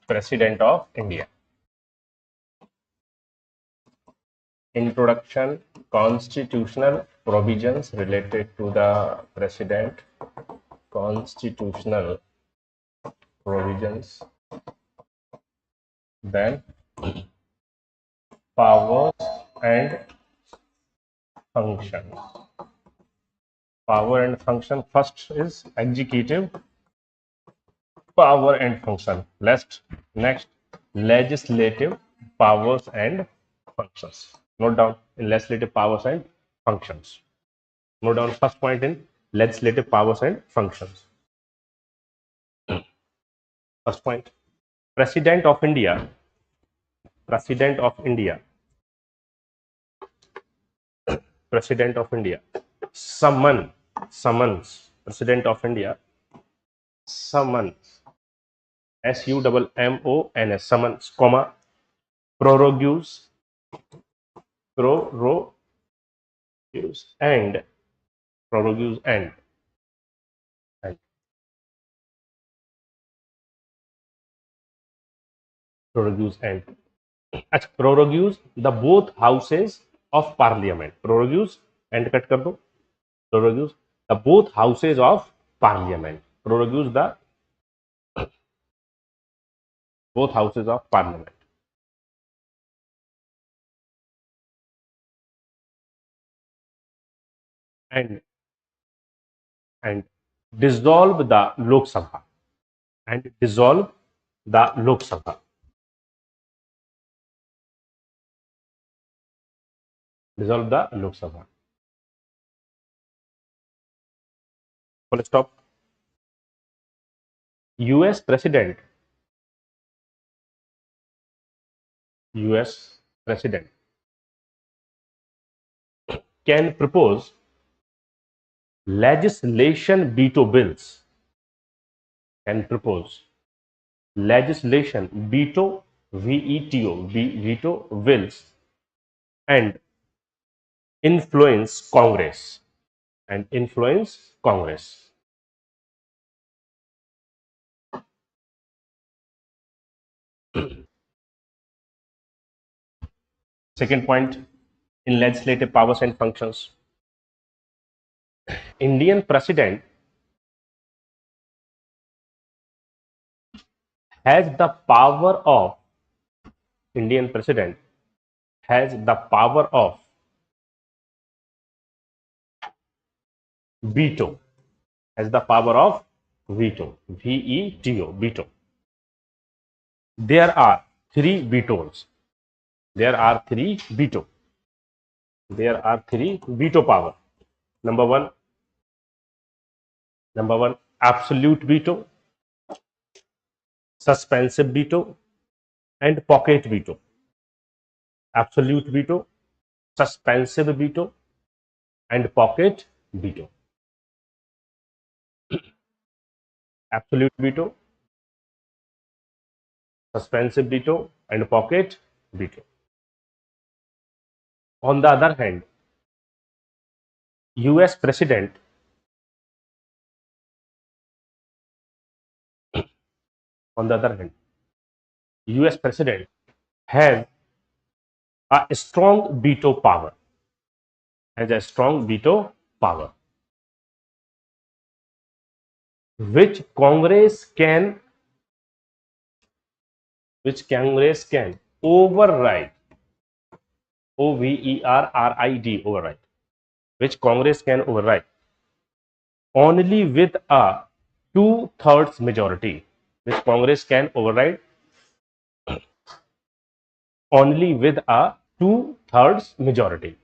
President of India. Introduction, constitutional provisions related to the president, constitutional provisions, then powers and functions. Power and function. First is executive power and function. Next, legislative powers and functions. Note down in legislative powers and functions. Note down first point in legislative powers and functions. First point, President of India. President of India. President of India. Summons. President of India. Summons. SUMMONS. Summons, comma, prorogues and prorogues and prorogues and prorogues the both houses of parliament. Prorogues and cut कर दो. Prorogues the both houses of parliament. Prorogues the both houses of parliament. And dissolve the Lok Sabha. And dissolve the Lok Sabha. Dissolve the Lok Sabha. Full stop. US President can propose legislation veto bills. Can propose legislation veto bills and influence Congress. Second point in legislative powers and functions. Indian President has the power of veto. Veto. There are three vetoes. There are three veto power. Number one, absolute veto, suspensive veto, and pocket veto. Absolute veto, suspensive veto, and pocket veto. Absolute veto, suspensive veto, and pocket veto. On the other hand, US President has a strong veto power. Which Congress can override. Override. Which Congress can override only with a 2/3 majority. Which Congress can override only with a 2/3 majority.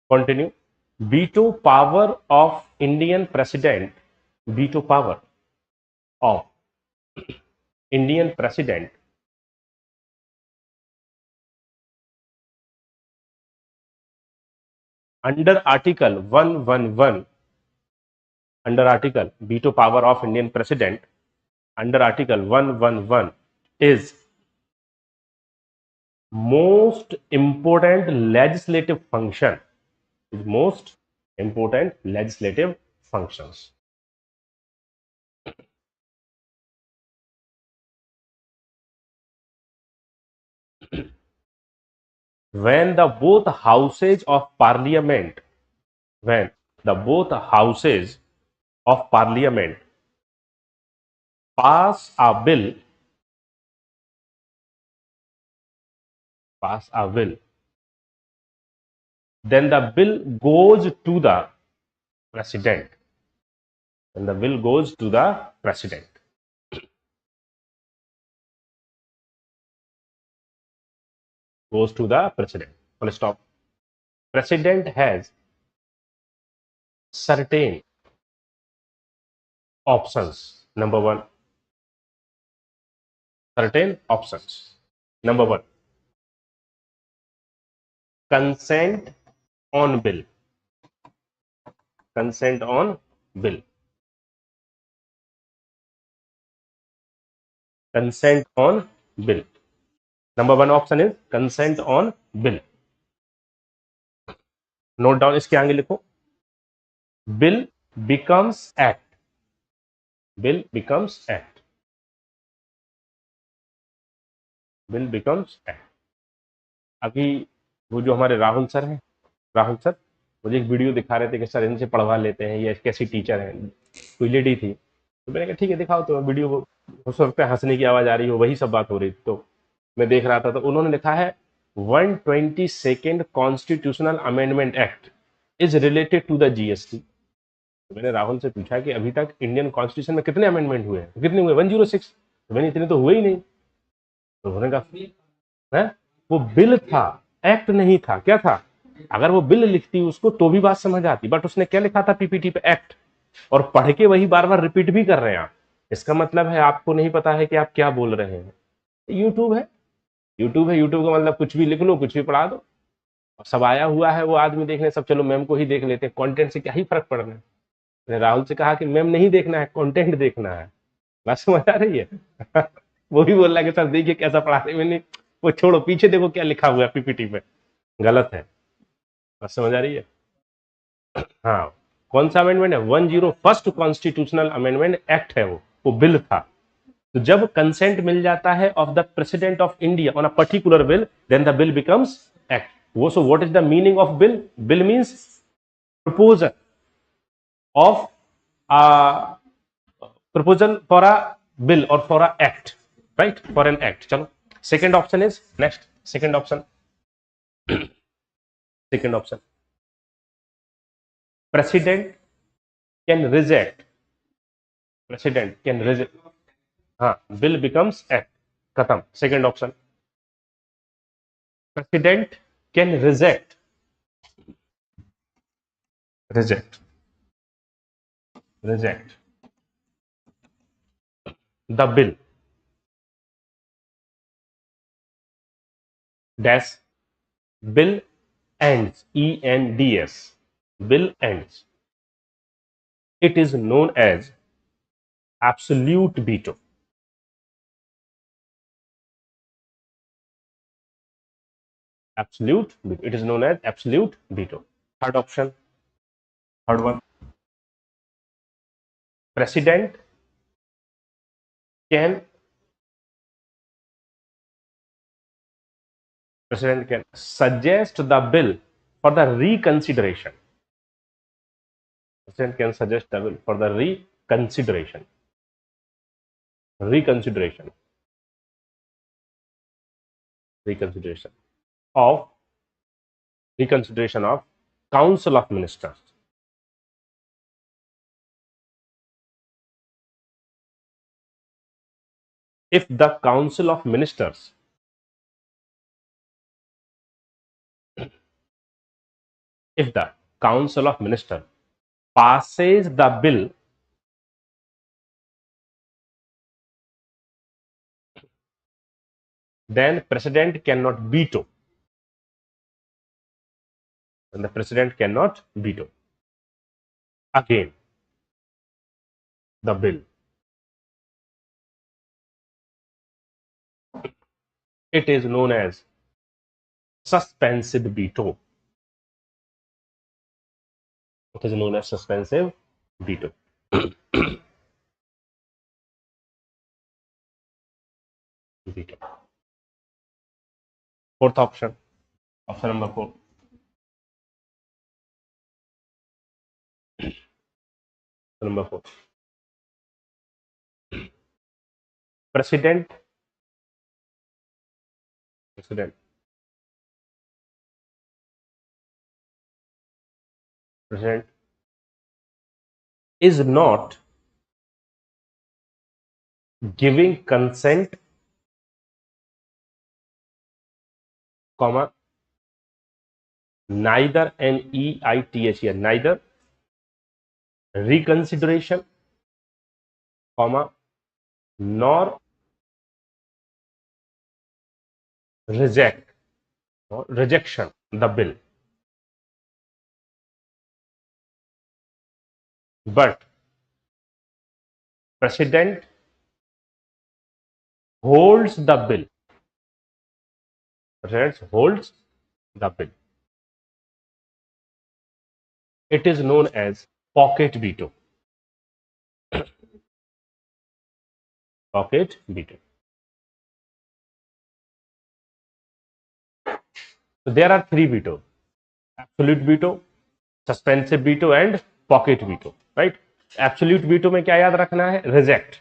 Continue. Veto power of Indian President. Under Article 111, veto power of Indian President under Article 111 is most important legislative function is most important legislative functions. When the both houses of parliament, when the both houses of parliament pass a bill, pass a bill, then the bill goes to the president. Then the bill goes to the president. Goes to the president. Full stop. President has certain options. Number one, certain options. Number one, consent on bill. Consent on bill. Consent on bill. Number one option is consent on bill. Note down, इसके आगे लिखो, bill becomes act. Bill becomes act. Bill becomes act. अभी वो जो हमारे Rahul sir हैं, Rahul sir मुझे एक वीडियो दिखा रहे थे कि सर इनसे पढ़वा लेते हैं, ये कैसी टीचर है. कोई लेडी थी, तो मैंने कहा ठीक है दिखाओ. तो वीडियो हो सकता है हंसने की आवाज आ रही हो, वही सब बात हो रही थी. तो मैं देख रहा था, तो उन्होंने लिखा है 122nd constitutional amendment act is related to the GST. तो मैंने राहुल से पूछा कि अभी तक इंडियन कॉन्स्टिट्यूशन में कितने अमेंडमेंट हुए हैं? कितने हुए? 106. तो मैंने इतने तो हुए ही नहीं. तो उन्होंने कहा है वो बिल था, एक्ट नहीं था. क्या था? अगर वो बिल लिखती उसको तो भी बात समझ आती, बट उसने क्या लिखा था पीपीटी पे? एक्ट. और पढ़ के वही बार बार रिपीट भी कर रहे हैं आप. इसका मतलब है आपको नहीं पता है कि आप क्या बोल रहे हैं. यूट्यूब है, यूट्यूब है, यूट्यूब का मतलब कुछ भी लिख लो, कुछ भी पढ़ा दो. सब आया हुआ है वो आदमी देखने, सब चलो मैम को ही देख लेते हैं, कंटेंट से क्या ही फर्क पड़ रहा है. मैंने राहुल से कहा कि मैम नहीं देखना है, कंटेंट देखना है. बात समझ आ रही है? वो भी बोल रहा है कि सर देखिए कैसा पढ़ा रहे. मैंने वो छोड़ो, पीछे देखो क्या लिखा हुआ है पीपीटी पे, गलत है. बात समझ आ रही है? हाँ. कौन सा अमेंडमेंट है? 101st कॉन्स्टिट्यूशनल अमेंडमेंट एक्ट है वो बिल था. तो जब कंसेंट मिल जाता है of the president of India on a particular bill, then the bill becomes act. वो so what is the meaning of bill? Bill means proposal of proposal for a bill or for a act, right? For an act. Chalo. Second option is next. Second option. Second option. President can reject. President can reject. हाँ, bill becomes act. खत्म. Second option. President can reject. Reject. Reject the bill. Dash. Bill ends. ENDS. Bill ends. It is known as absolute veto. Absolute veto. It is known as absolute veto. Third option. Third one. President can President can suggest the bill for the reconsideration. President can suggest the bill for the reconsideration. Reconsideration. Reconsideration of reconsideration of Council of Ministers. If the Council of Ministers if the Council of Ministers passes the bill, then President cannot veto. And the President cannot veto again the bill. It is known as suspensive veto. It is known as suspensive veto. Veto. Fourth option number 4. Number 4. President president president is not giving consent, comma, neither NEITH here, neither reconsideration, comma, nor rejection the bill, but president holds the bill. President holds the bill. It is known as pocket veto. Pocket veto. So there are 3 vetoes: absolute veto, suspensive veto and pocket veto, right? Absolute veto में क्या याद रखना है? Reject.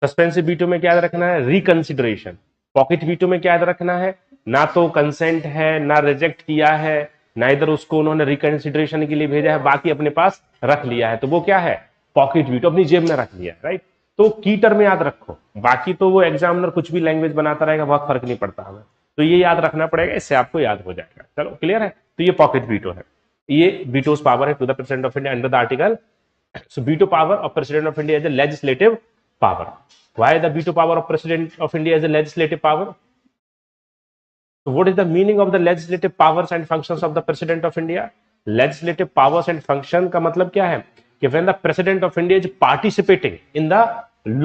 Suspensive veto में क्या याद रखना है? रिकंसिडरेशन. पॉकेट वीटो में क्या याद रखना है? ना तो कंसेंट है, ना रिजेक्ट किया है, ना इधर उसको उन्होंने रिकंसिडरेशन के लिए भेजा है, बाकी अपने पास रख लिया है, तो वो क्या है? पॉकेट वीटो, अपनी जेब में रख लिया, राइट? तो की टर्म याद रखो, बाकी तो वो एग्जामिनर कुछ भी लैंग्वेज बनाता रहेगा, बहुत फर्क नहीं पड़ता हमें, तो ये याद रखना पड़ेगा, इससे आपको याद हो जाएगा. चलो क्लियर है? तो ये पॉकेट वीटो है, ये वीटोस पावर है to the president of India under the article. So veto power of President of India is a legislative power. Why the veto power of President of India is a legislative power? So what is the meaning of the legislative powers and functions of the President of India? Legislative powers and function का मतलब क्या है? कि when the President of India is participating in the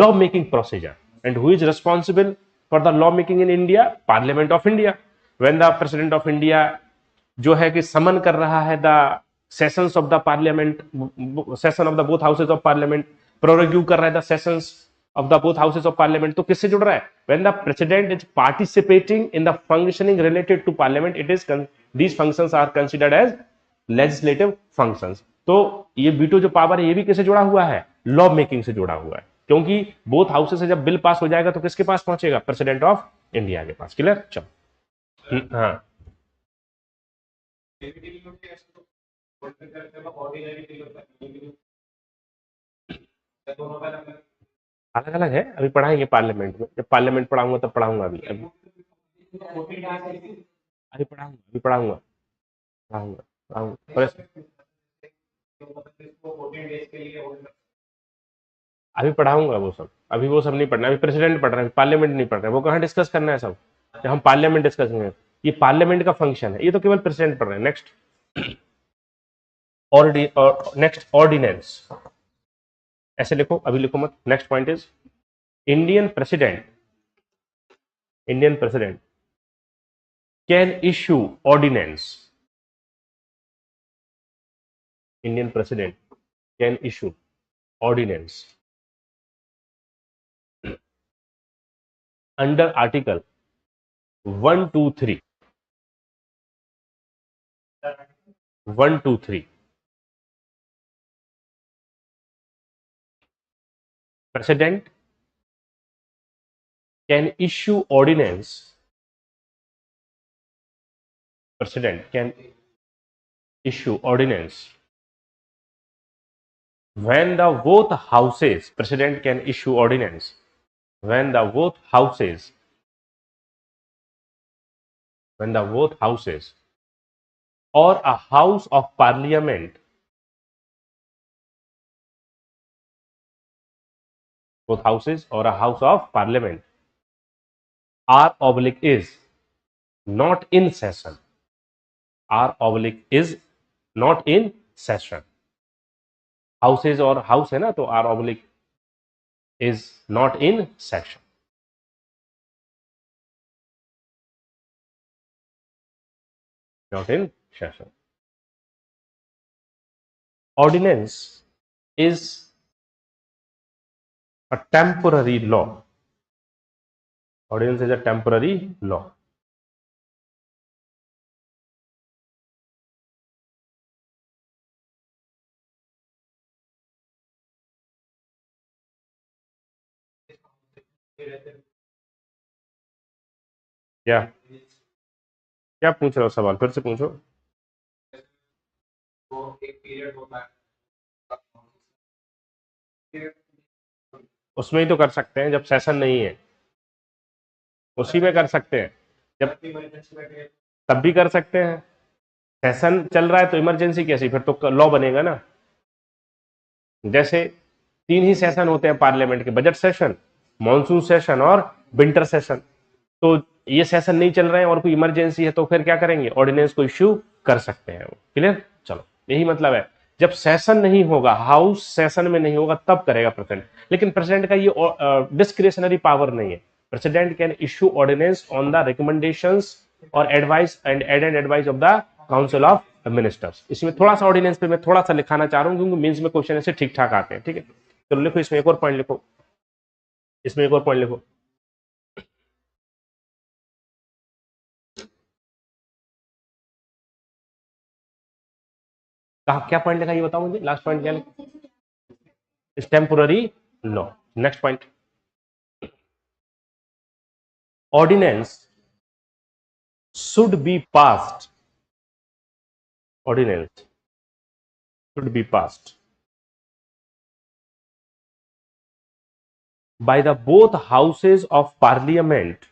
law making procedure, and who is responsible for the law making in India? Parliament of India. When the President of India जो है कि समन कर रहा है the sessions of the parliament, session of the both houses of parliament, prorogue कर रहा है the sessions of the both houses of parliament, तो किससे जुड़ रहा है? When the president is participating in the functioning related to parliament, it is these functions are considered as legislative functions. तो ये वीटो जो पावर है, ये भी किससे जुड़ा हुआ है? लॉ मेकिंग से जुड़ा हुआ है, क्योंकि बोथ हाउसेज से जब बिल पास हो जाएगा तो किसके पास पहुंचेगा? प्रेसिडेंट ऑफ इंडिया के पास. क्लियर? चलो. हाँ, अलग अलग है, अभी पढ़ाएंगे पार्लियामेंट में, जब पार्लियामेंट पढ़ाऊंगा तब पढ़ाऊंगा. अभी पढ़ाऊंगा, पढ़ाऊंगा. अभी पढ़ाऊंगा वो सब, अभी वो सब नहीं पढ़ना, अभी प्रेसिडेंट पढ़ रहे हैं, पार्लियामेंट नहीं पढ़ रहे हैं. वो कहाँ डिस्कस करना है सब, जब हम पार्लियामेंट डिस्कस करेंगे. ये पार्लियामेंट का फंक्शन है, ये तो केवल प्रेसिडेंट पढ़ रहे हैं. नेक्स्ट नेक्स्ट ऑर्डिनेंस, ऐसे लिखो, अभी लिखो मत. Next point is Indian president can issue ordinance. Indian president can issue ordinance under article 123. President can issue ordinance. President can issue ordinance when the both houses. President can issue ordinance when the both houses or a house of parliament, both houses or a house of parliament are oblique is not in session. Are oblique is not in session. Houses और house है ना, तो are oblique is not in session. not in session. Ordinance is a temporary law. Ordinance is a temporary law. क्या क्या पूछ रहे हो सवाल, फिर से पूछो। उसमें ही तो कर सकते हैं जब सेशन नहीं है, उसी में कर सकते हैं। जब तब भी कर सकते हैं, सेशन चल रहा है तो इमरजेंसी कैसी, फिर तो लॉ बनेगा ना। जैसे 3 ही सेशन होते हैं पार्लियामेंट के, बजट सेशन, मॉनसून सेशन और विंटर सेशन। तो ये सेशन नहीं चल रहे हैं और कोई इमरजेंसी है तो फिर क्या करेंगे, ऑर्डिनेंस को इश्यू कर सकते हैं। क्लियर, चलो यही मतलब है। जब सेशन नहीं होगा, हाउस सेशन में नहीं होगा, तब करेगा प्रेसिडेंट। लेकिन प्रेसिडेंट का ये डिस्क्रिशनरी पावर नहीं है। President can issue ordinance on the recommendations और advice and advice of the council of ministers. इसमें थोड़ा सा ऑर्डिनेंस पे मैं थोड़ा सा लिखाना चाह रहा हूँ क्योंकि मेंस में क्वेश्चन ऐसे ठीक ठाक आते हैं। ठीक है, चलो लिखो, इसमें एक और पॉइंट लिखो, इसमें एक और पॉइंट लिखो। कहा क्या पॉइंट लिखा, ये बताओ मुझे, लास्ट पॉइंट क्या लिखा? Is temporary law. Next point, ordinance should be passed, ordinance should be passed by the both houses of parliament,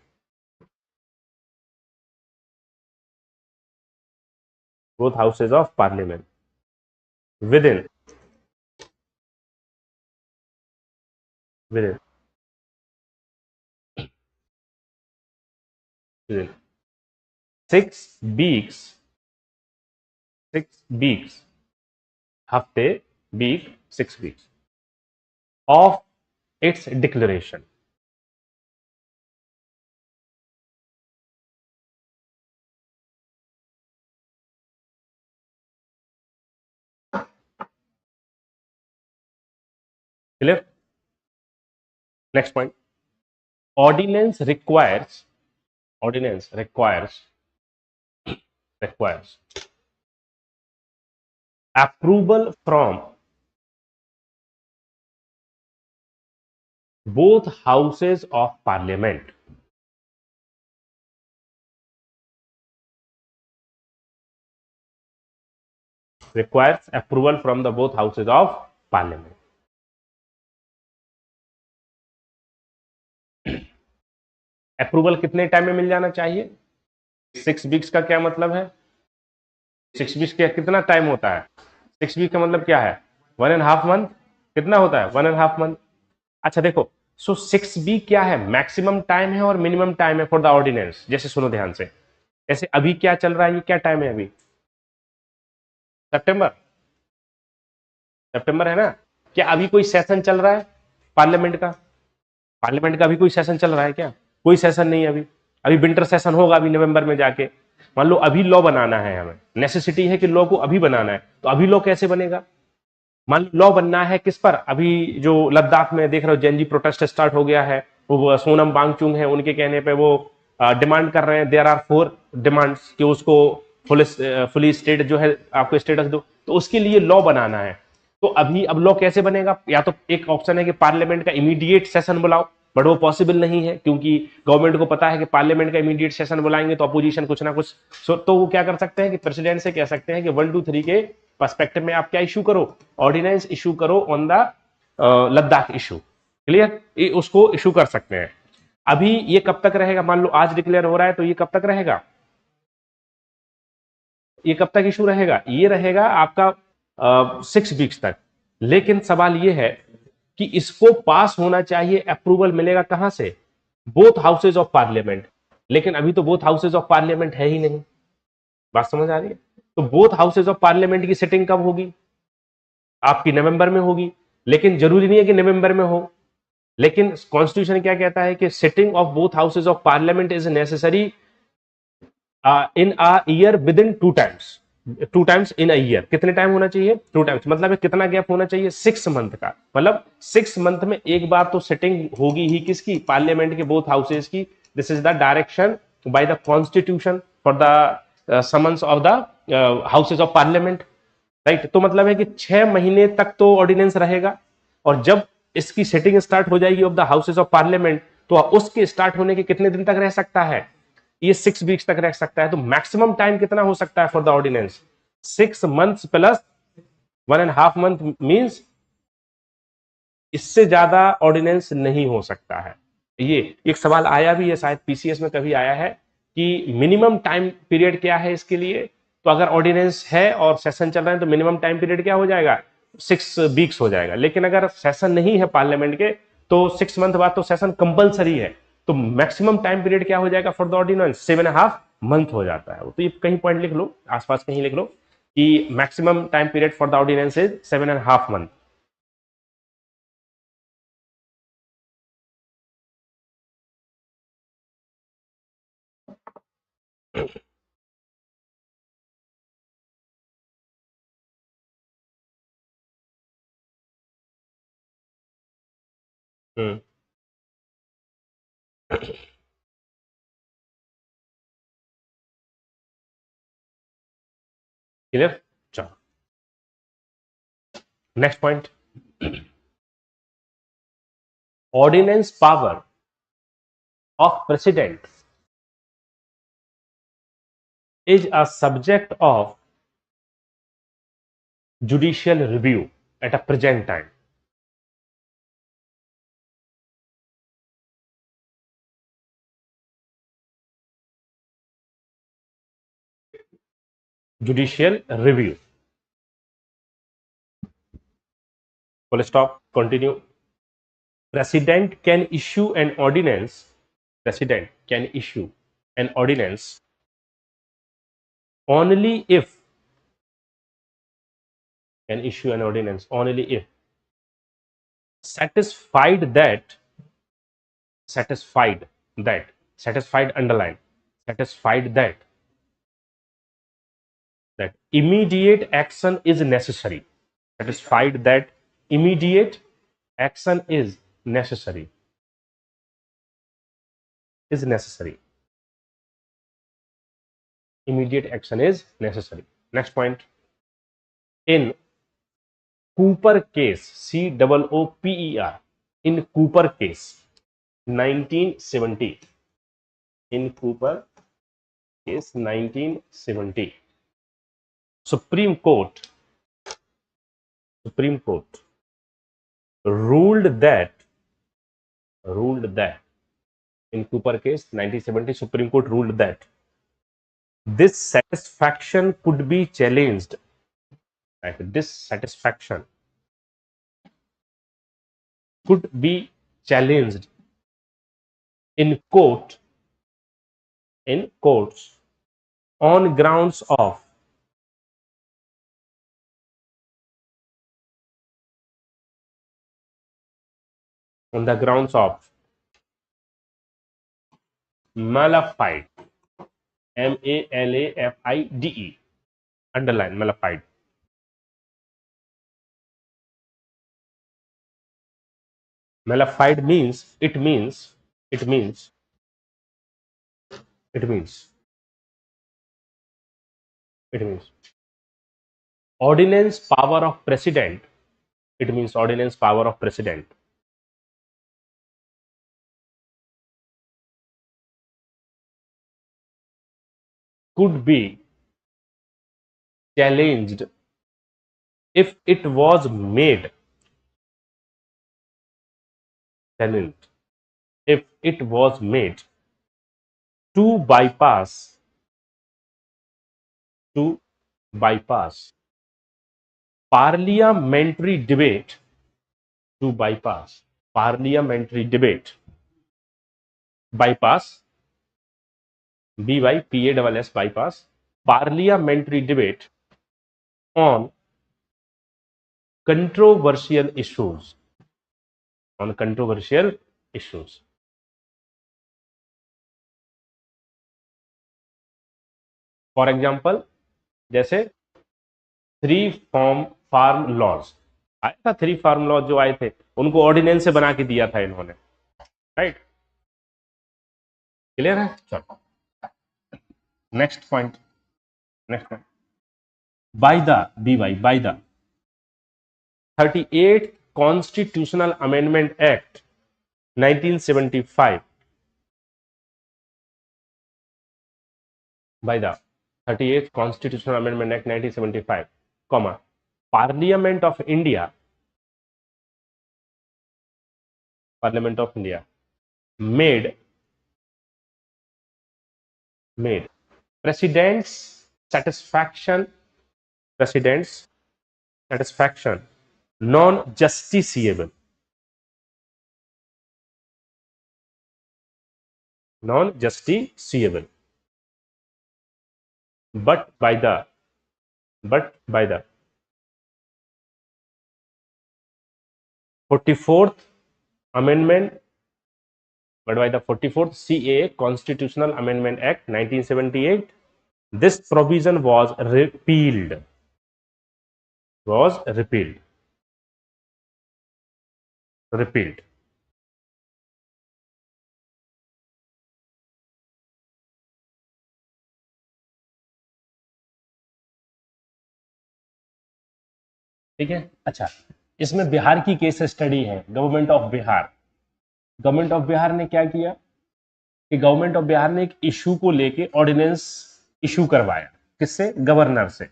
both houses of parliament within 6 weeks, 6 weeks, हफ्ते, week, 6 weeks of its declaration. Clear? Next point, ordinance requires approval from both houses of parliament. Requires approval from the both houses of parliament. Approval कितने time में मिल जाना चाहिए? 6 weeks का क्या मतलब है? 6 weeks का कितना टाइम होता है? 6 वीक का मतलब क्या है? 1.5 मंथ। कितना होता है? 1.5 मंथ। अच्छा देखो, सो 6 वीक क्या है? मैक्सिमम टाइम है और मिनिमम टाइम है फॉर द ऑर्डिनेंस। जैसे सुनो ध्यान से, जैसे अभी क्या चल रहा है, ये क्या टाइम है अभी? सितंबर, सितंबर है ना? क्या अभी कोई सेशन चल रहा है पार्लियामेंट का? पार्लियामेंट का अभी कोई सेशन चल रहा है क्या? कोई सेशन नहीं है अभी। अभी विंटर सेशन होगा अभी नवंबर में जाके। मान लो अभी लॉ बनाना है, हमें नेसेसिटी है कि लॉ को अभी बनाना है, तो अभी लॉ कैसे बनेगा? मान लो लॉ बनना है किस पर? अभी जो लद्दाख में देख रहे हो जेएनजी प्रोटेस्ट स्टार्ट हो गया है, वो सोनम वांगचुक है, उनके कहने पे वो डिमांड कर रहे हैं, देयर आर 4 डिमांड्स कि उसको फुली स्टेट जो है आपको स्टेटस दो, तो उसके लिए लॉ बनाना है। तो अभी अब लॉ कैसे बनेगा? या तो एक ऑप्शन है कि पार्लियामेंट का इमीडिएट सेशन बुलाओ, बट वो पॉसिबल नहीं है क्योंकि गवर्नमेंट को पता है कि पार्लियामेंट का इमीडिएट सेशन बुलाएंगे तो अपोजिशन कुछ ना कुछ। तो वो क्या कर सकते हैं कि प्रेसिडेंट से कह सकते हैं कि 1, 2, 3 के पर्सपेक्टिव में आप क्या इशू करो, ऑर्डिनेंस इशू करो on the Ladakh issue. Clear, उसको इशू कर सकते हैं। अभी ये कब तक रहेगा? मान लो आज डिक्लेयर हो रहा है तो ये कब तक रहेगा? ये कब तक इशू रहेगा? ये रहेगा आपका 6 वीक्स तक। लेकिन सवाल ये है कि इसको पास होना चाहिए, अप्रूवल मिलेगा कहां से? Both houses of parliament. लेकिन अभी तो बोथ हाउसेज ऑफ पार्लियामेंट है ही नहीं। बात समझ आ रही है? तो बोथ हाउसेज ऑफ पार्लियामेंट की सिटिंग कब होगी? आपकी नवंबर में होगी। लेकिन जरूरी नहीं है कि नवंबर में हो। लेकिन कॉन्स्टिट्यूशन क्या कहता है कि sitting of both houses of parliament is necessary in a year with in 2 times, 2 times in a year, कितने टाइम होना चाहिए? 2 टाइम्स, मतलब कितना गैप होना चाहिए? 6 मंथ का, मतलब 6 मंथ में एक बार तो सिटिंग होगी ही, किसकी? पार्लियामेंट के बोथ हाउसेज की। This is the direction by the constitution for the summons of the houses of parliament, right. तो मतलब है कि 6 महीने तक तो ऑर्डिनेंस रहेगा, और जब इसकी सेटिंग स्टार्ट हो जाएगी of the houses of parliament, तो उसके स्टार्ट होने के कितने दिन तक रह सकता है? ये 6 वीक्स तक रह सकता है। तो मैक्सिमम टाइम कितना हो सकता है for the ordinance? 6 months plus 1.5 month, means इससे ज्यादा ऑर्डिनेंस नहीं हो सकता है। ये एक सवाल आया भी है, शायद पीसीएस में कभी आया है कि मिनिमम टाइम पीरियड क्या है इसके लिए। तो अगर ऑर्डिनेंस है और सेशन चल रहा है तो मिनिमम टाइम पीरियड क्या हो जाएगा? 6 वीक्स हो जाएगा। लेकिन अगर सेशन नहीं है पार्लियामेंट के, तो 6 मंथ बाद तो सेशन कंपलसरी है, तो मैक्सिमम टाइम पीरियड क्या हो जाएगा फॉर द ऑर्डिनेंस? 7.5 मंथ हो जाता है। तो ये कहीं पॉइंट लिख लो, आसपास कहीं लिख लो कि maximum time period for the ordinance is 7.5 month. Clear? चलो next point, ordinance power of president is a subject of judicial review at a present time. Judicial review. Full stop. Continue. President can issue an ordinance. President can issue an ordinance only if, can issue an ordinance only if satisfied that, satisfied that, satisfied underline, satisfied that immediate action is necessary. Satisfied that immediate action is necessary. Is necessary. Immediate action is necessary. Next point. In Cooper case, COOPER, in Cooper case, 1970. In Cooper case, 1970. Supreme Court ruled that in Cooper case 1970, Supreme Court ruled that this satisfaction could be challenged. Right? This satisfaction could be challenged in courts on grounds of malafide, MALAFIDE, underline malafide. Malafide means it means ordinance power of president. It means ordinance power of president could be challenged if it was made to bypass parliamentary debate, bypass BYPASS, bypass parliamentary debate on controversial issues. For example जैसे 3 farm laws आया था, 3 farm laws जो आए थे उनको ordinance से बना के दिया था इन्होंने, राइट? क्लियर है? चलो next point, next point, by the 38th constitutional amendment act 1975, by the 38th Constitutional Amendment Act 1975, comma, Parliament of India made president's satisfaction non-justiciable, but by the 44th amendment, but by the 44th CA Constitutional Amendment Act 1978, this provision was repealed. ठीक है। अच्छा, इसमें बिहार की case study है, government of Bihar. Government of Bihar ने क्या किया कि गवर्नमेंट ऑफ बिहार ने एक इशू को लेके ऑर्डिनेंस इशू करवाया, किससे? गवर्नर से।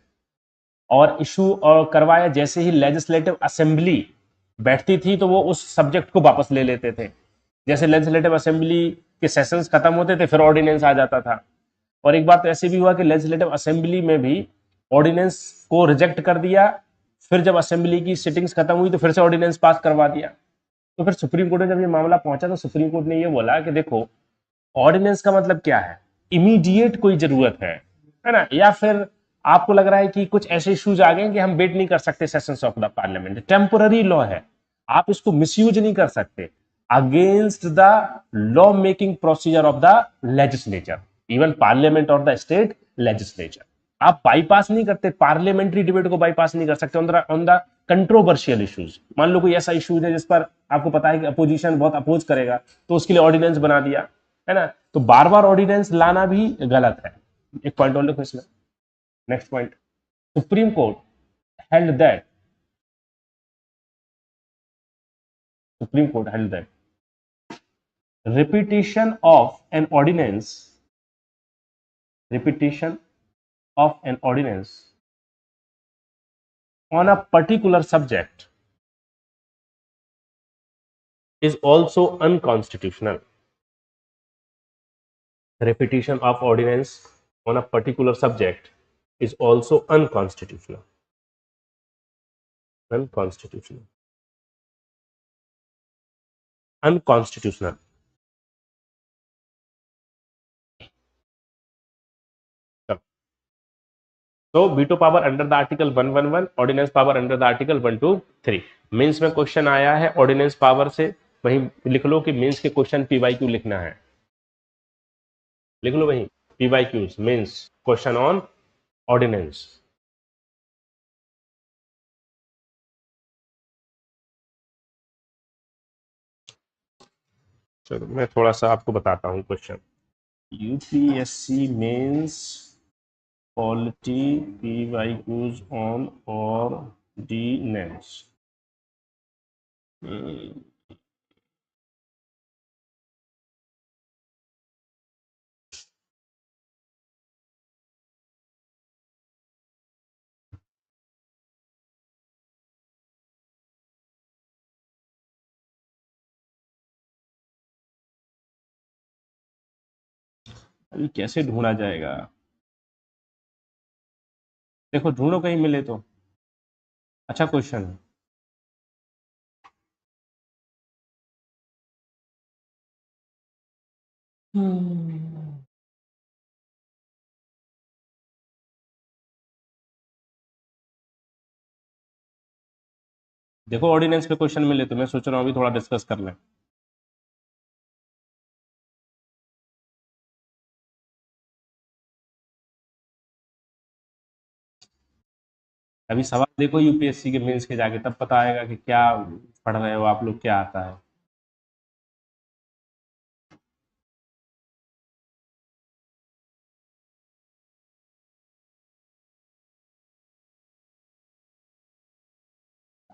और इशू और करवाया, जैसे ही लेजिस्लेटिव असेंबली बैठती थी तो वो उस सब्जेक्ट को वापस ले लेते थे। जैसे लेजिस्लेटिव असेंबली के सेशंस खत्म होते थे फिर ऑर्डिनेंस आ जाता था। और एक बार तो ऐसे भी हुआ कि लेजिस्लेटिव असेंबली में भी ऑर्डिनेंस को रिजेक्ट कर दिया, फिर जब असेंबली की सिटिंग्स खत्म हुई तो फिर से ऑर्डिनेंस पास करवा दिया। तो फिर सुप्रीम कोर्ट में जब ये मामला पहुंचा तो सुप्रीम कोर्ट ने ये बोला कि देखो, ऑर्डिनेंस का मतलब क्या है? इमीडिएट कोई जरूरत है ना, या फिर आपको लग रहा है कि कुछ ऐसे इश्यूज आ गए कि हम वेट नहीं कर सकते sessions of the parliament, temporary law है, आप इसको मिसयूज नहीं कर सकते against the law making procedure of the legislature, even parliament और द स्टेट लेजिस्लेचर। आप बाईपास नहीं करते, पार्लियामेंट्री डिबेट को बाईपास नहीं कर सकते ऑन द कंट्रोवर्शियल इश्यूज। मान लो कोई ऐसा इशू है जिस पर आपको पता है कि अपोजिशन बहुत अपोज करेगा, तो उसके लिए ऑर्डिनेंस बना दिया, है ना। तो बार बार ऑर्डिनेंस लाना भी गलत है। एक पॉइंट और लिखो इसमें, next point, supreme court held that repetition of an ordinance on a particular subject is also unconstitutional. Repetition of ordinance on a particular subject is also unconstitutional. Unconstitutional. So veto power under the article 111, ordinance power under the article 123. Mains में question आया है ordinance power से, वहीं लिख लो कि mains के question PYQ लिखना है, लिख लो वहीं PYQs, mains question on ordinance. चलो मैं थोड़ा सा आपको बताता हूँ question. UPSC mains polity PYQs on ordinance. अभी कैसे ढूंढा जाएगा? देखो ढूंढो कहीं मिले तो। अच्छा क्वेश्चन है। देखो ऑर्डिनेंस पे क्वेश्चन मिले तो मैं सोच रहा हूँ अभी थोड़ा डिस्कस कर लें। अभी सवाल देखो यूपीएससी के मेंस के जाके, तब पता आएगा कि क्या पढ़ रहे हो आप लोग, क्या आता है।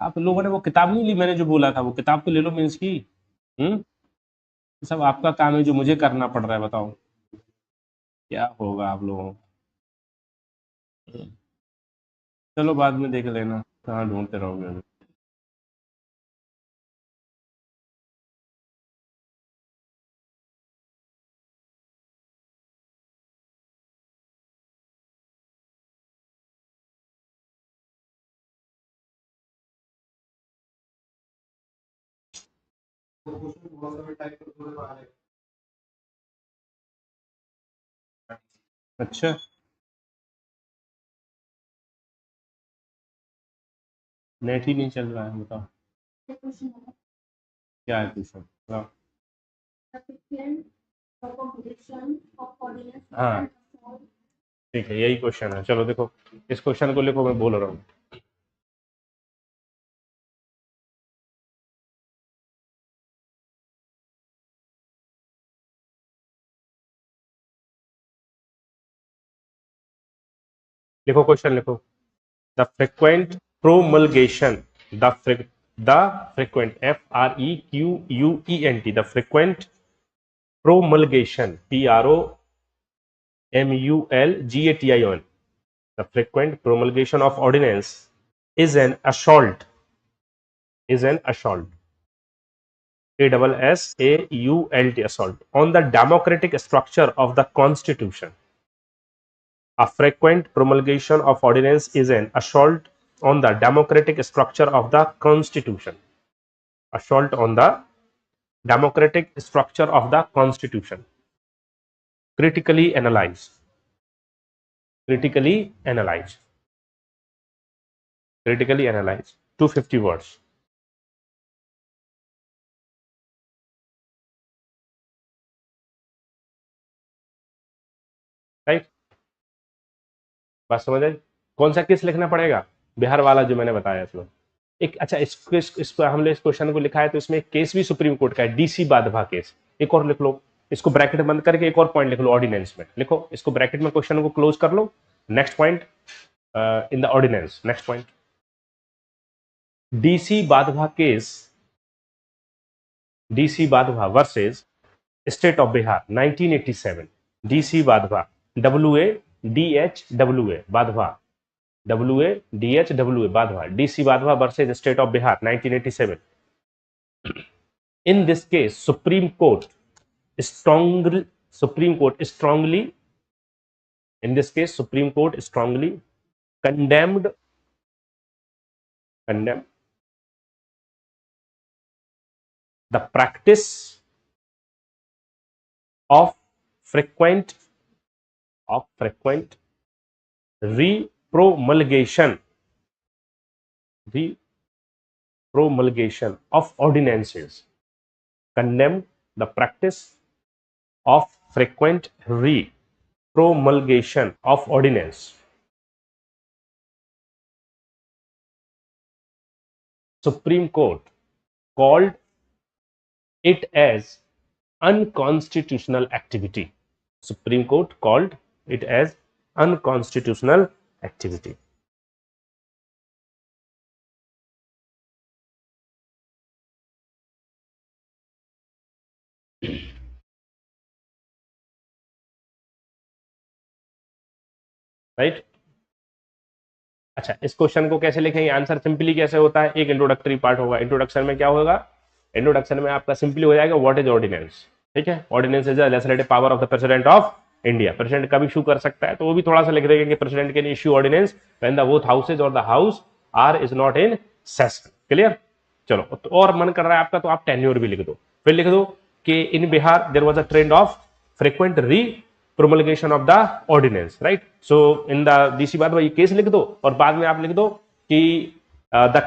आप लोगों ने वो किताब नहीं ली, मैंने जो बोला था वो किताब तो ले लो मेंस की। हम्म। सब आपका काम है जो मुझे करना पड़ रहा है, बताओ क्या होगा आप लोगों को। चलो बाद में देख लेना, कहाँ ढूंढते रहोगे अभी। अच्छा, नेट ही नहीं चल रहा है, बताओ क्या है क्वेश्चन, बताओ। हाँ ठीक है, यही क्वेश्चन है। चलो देखो, इस क्वेश्चन को लिखो, मैं बोल रहा हूँ। लिखो क्वेश्चन लिखो। The frequent promulgation, the the frequent, FREQUENT, the frequent promulgation, PROMULGATION, the frequent promulgation of ordinance is an assault, ASSAULT, assault on the democratic structure of the constitution. A frequent promulgation of ordinance is an assault on the democratic structure of the constitution. Assault on the democratic structure of the constitution. Critically analyze. Critically analyze. Critically analyze. 250 words. Right, बात समझ आई। कौन सा case लिखना पड़ेगा? बिहार वाला जो मैंने बताया इसमें। एक अच्छा, इस हमने इस क्वेश्चन को लिखा है तो इसमें एक केस भी सुप्रीम कोर्ट का है, डीसी बाधवा केस। एक और लिख लो, इसको ब्रैकेट बंद करके एक और पॉइंट लिख लो, ऑर्डिनेंस में लिखो इसको, ब्रैकेट में क्वेश्चन को क्लोज कर लो। Next point in the ordinance, next point, DC Badhwa case, DC Badhwa versus state of Bihar 1987। DC Badhwa, WADHWA Badhwa, WADHWA Badhwa, DC Badhwa versus state of Bihar 1987। In this case, Supreme Court strongly, in this case, Supreme Court strongly condemned the practice of frequent repromulgation of ordinances, condemned the practice of frequent repromulgation of ordinance. Supreme Court called it as unconstitutional activity. Supreme Court called it as unconstitutional activity. Right, अच्छा इस question को कैसे लिखेंगे? Answer simply कैसे होता है, एक introductory part होगा। इंट्रोडक्शन में क्या होगा? इंट्रोडक्शन में आपका सिंपली हो जाएगा व्हाट इज ऑर्डिनेंस। ठीक है, ordinance is the legislative power of the president of India. President कब इशू कर सकता है, तो वो भी थोड़ा सा लिख देंगे कि president can issue ordinance when the both houses और the house are is not in session. Clear? चलो, तो और मन कर रहा है आपका तो आप टेन्योर भी लिख दो। फिर लिख दो कि in Bihar there was a trend of frequent promulgation of the ordinance, right? So in the DC बाद में ये केस लिख दो और बाद में आप लिख दो कि the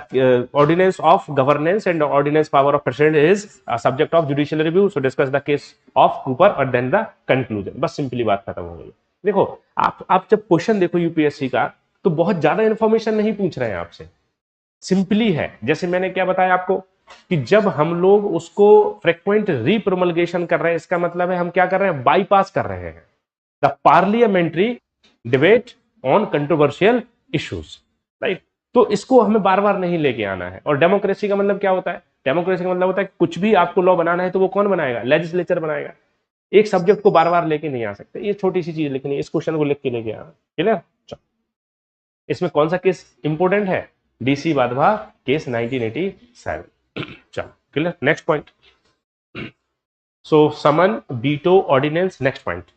ordinance of governance and ordinance power of president is subject of judicial review, so discuss the case of Cooper और then the conclusion। बस सिंपली बात खत्म हो गई। देखो आप जब क्वेश्चन देखो यूपीएससी का, तो बहुत ज्यादा इंफॉर्मेशन नहीं पूछ रहे हैं आपसे, सिंपली है। जैसे मैंने क्या बताया आपको कि जब हम लोग उसको फ्रीक्वेंट रीप्रोमलगेशन कर रहे हैं, इसका मतलब है हम क्या कर रहे हैं, बाईपास कर रहे हैं the parliamentary debate on controversial issues, right. तो इसको हमें बार बार नहीं लेके आना है। और डेमोक्रेसी का मतलब क्या होता है, डेमोक्रेसी का मतलब होता है कुछ भी आपको लॉ बनाना है तो वो कौन बनाएगा, लेजिस्लेचर बनाएगा। एक सब्जेक्ट को बार बार लेके नहीं आ सकते, ये छोटी सी चीज लिखनी है, इस क्वेश्चन को लिख के लेके आना, क्लियर। इसमें कौन सा केस इंपोर्टेंट है, डीसी वाधवा केस 1987। चलो clear, next point. So summon veto ordinance, next point.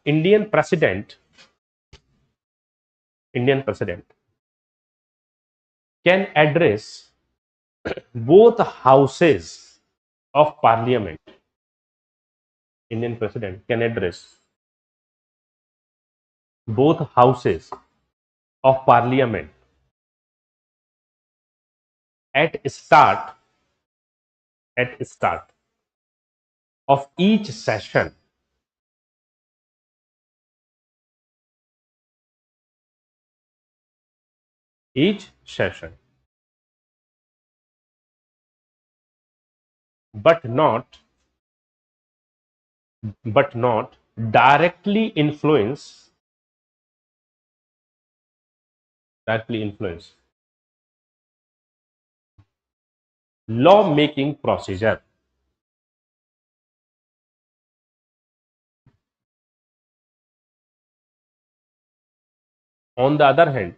Indian president can address both houses of parliament. Indian president can address both houses of parliament at start of each session. But not directly influence law making procedure. On the other hand,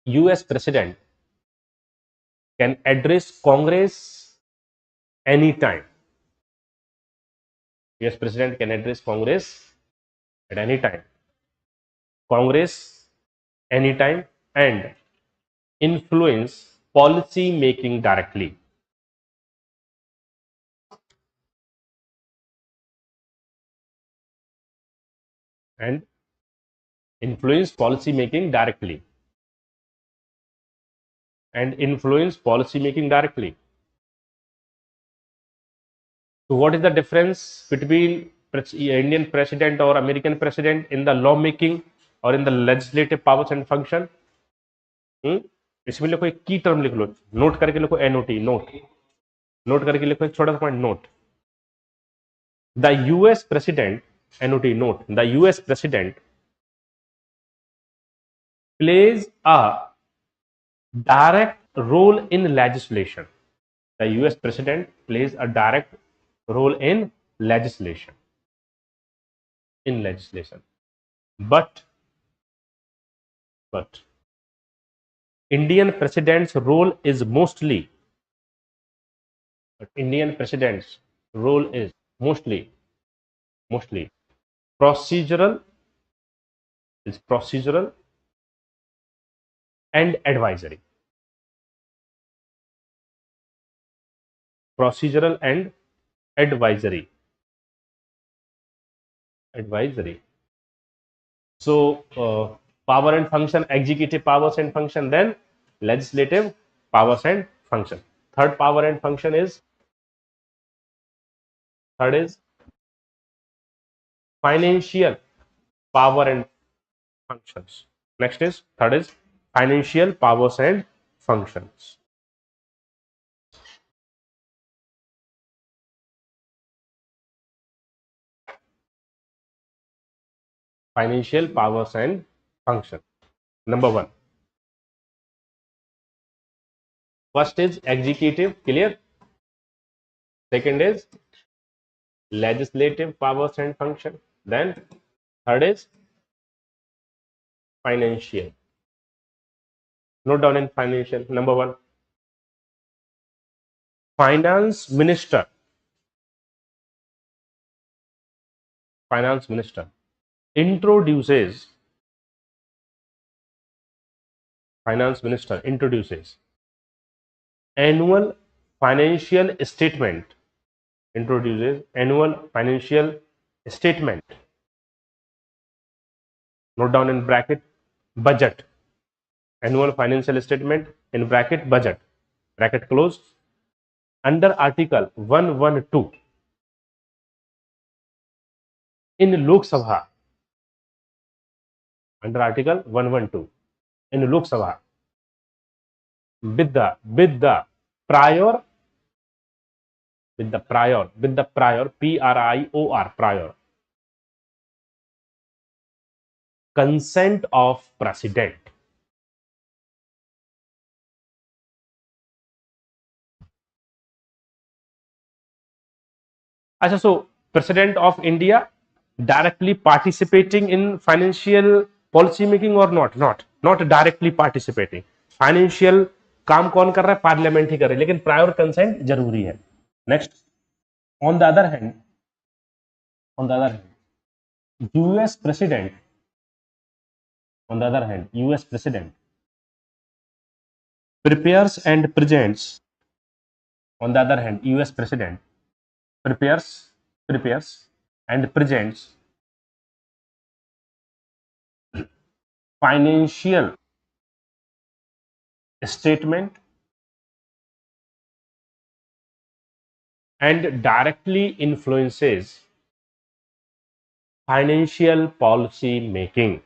US president can address Congress anytime. US president can address Congress at any time. Congress anytime and influence policy making directly. And influence policy making directly. So what is the difference between Indian president or American president in the law making or in the legislative powers and function? इसमें लिखो एक की term लिख लो, note करके लिखो, NOT, note करके लिखो एक छोटा सा point, note. The US president, NOT note, the US president plays a direct role in legislation. The US president plays a direct role in legislation. But Indian president's role is mostly procedural and advisory. So power and function, executive powers and function, then legislative powers and function. Third is financial power and functions. Third is financial powers and functions. Financial powers and function. Number one. First is executive, clear. Second is legislative powers and function. Then third is financial. Note down in financial. Number one, finance minister introduces annual financial statement. Note down in bracket, budget. Annual financial statement in bracket, budget, bracket close. Under article 112 in Lok Sabha, under Article 112 in Lok Sabha with the prior prior consent of president. अच्छा, so president of India directly participating in financial policy making or not directly participating. Financial काम कौन कर रहा है? Parliament ही कर रही है, लेकिन प्रायर कंसेंट जरूरी है. Next, on the other hand US president prepares and presents and presents financial statement and directly influences financial policy making.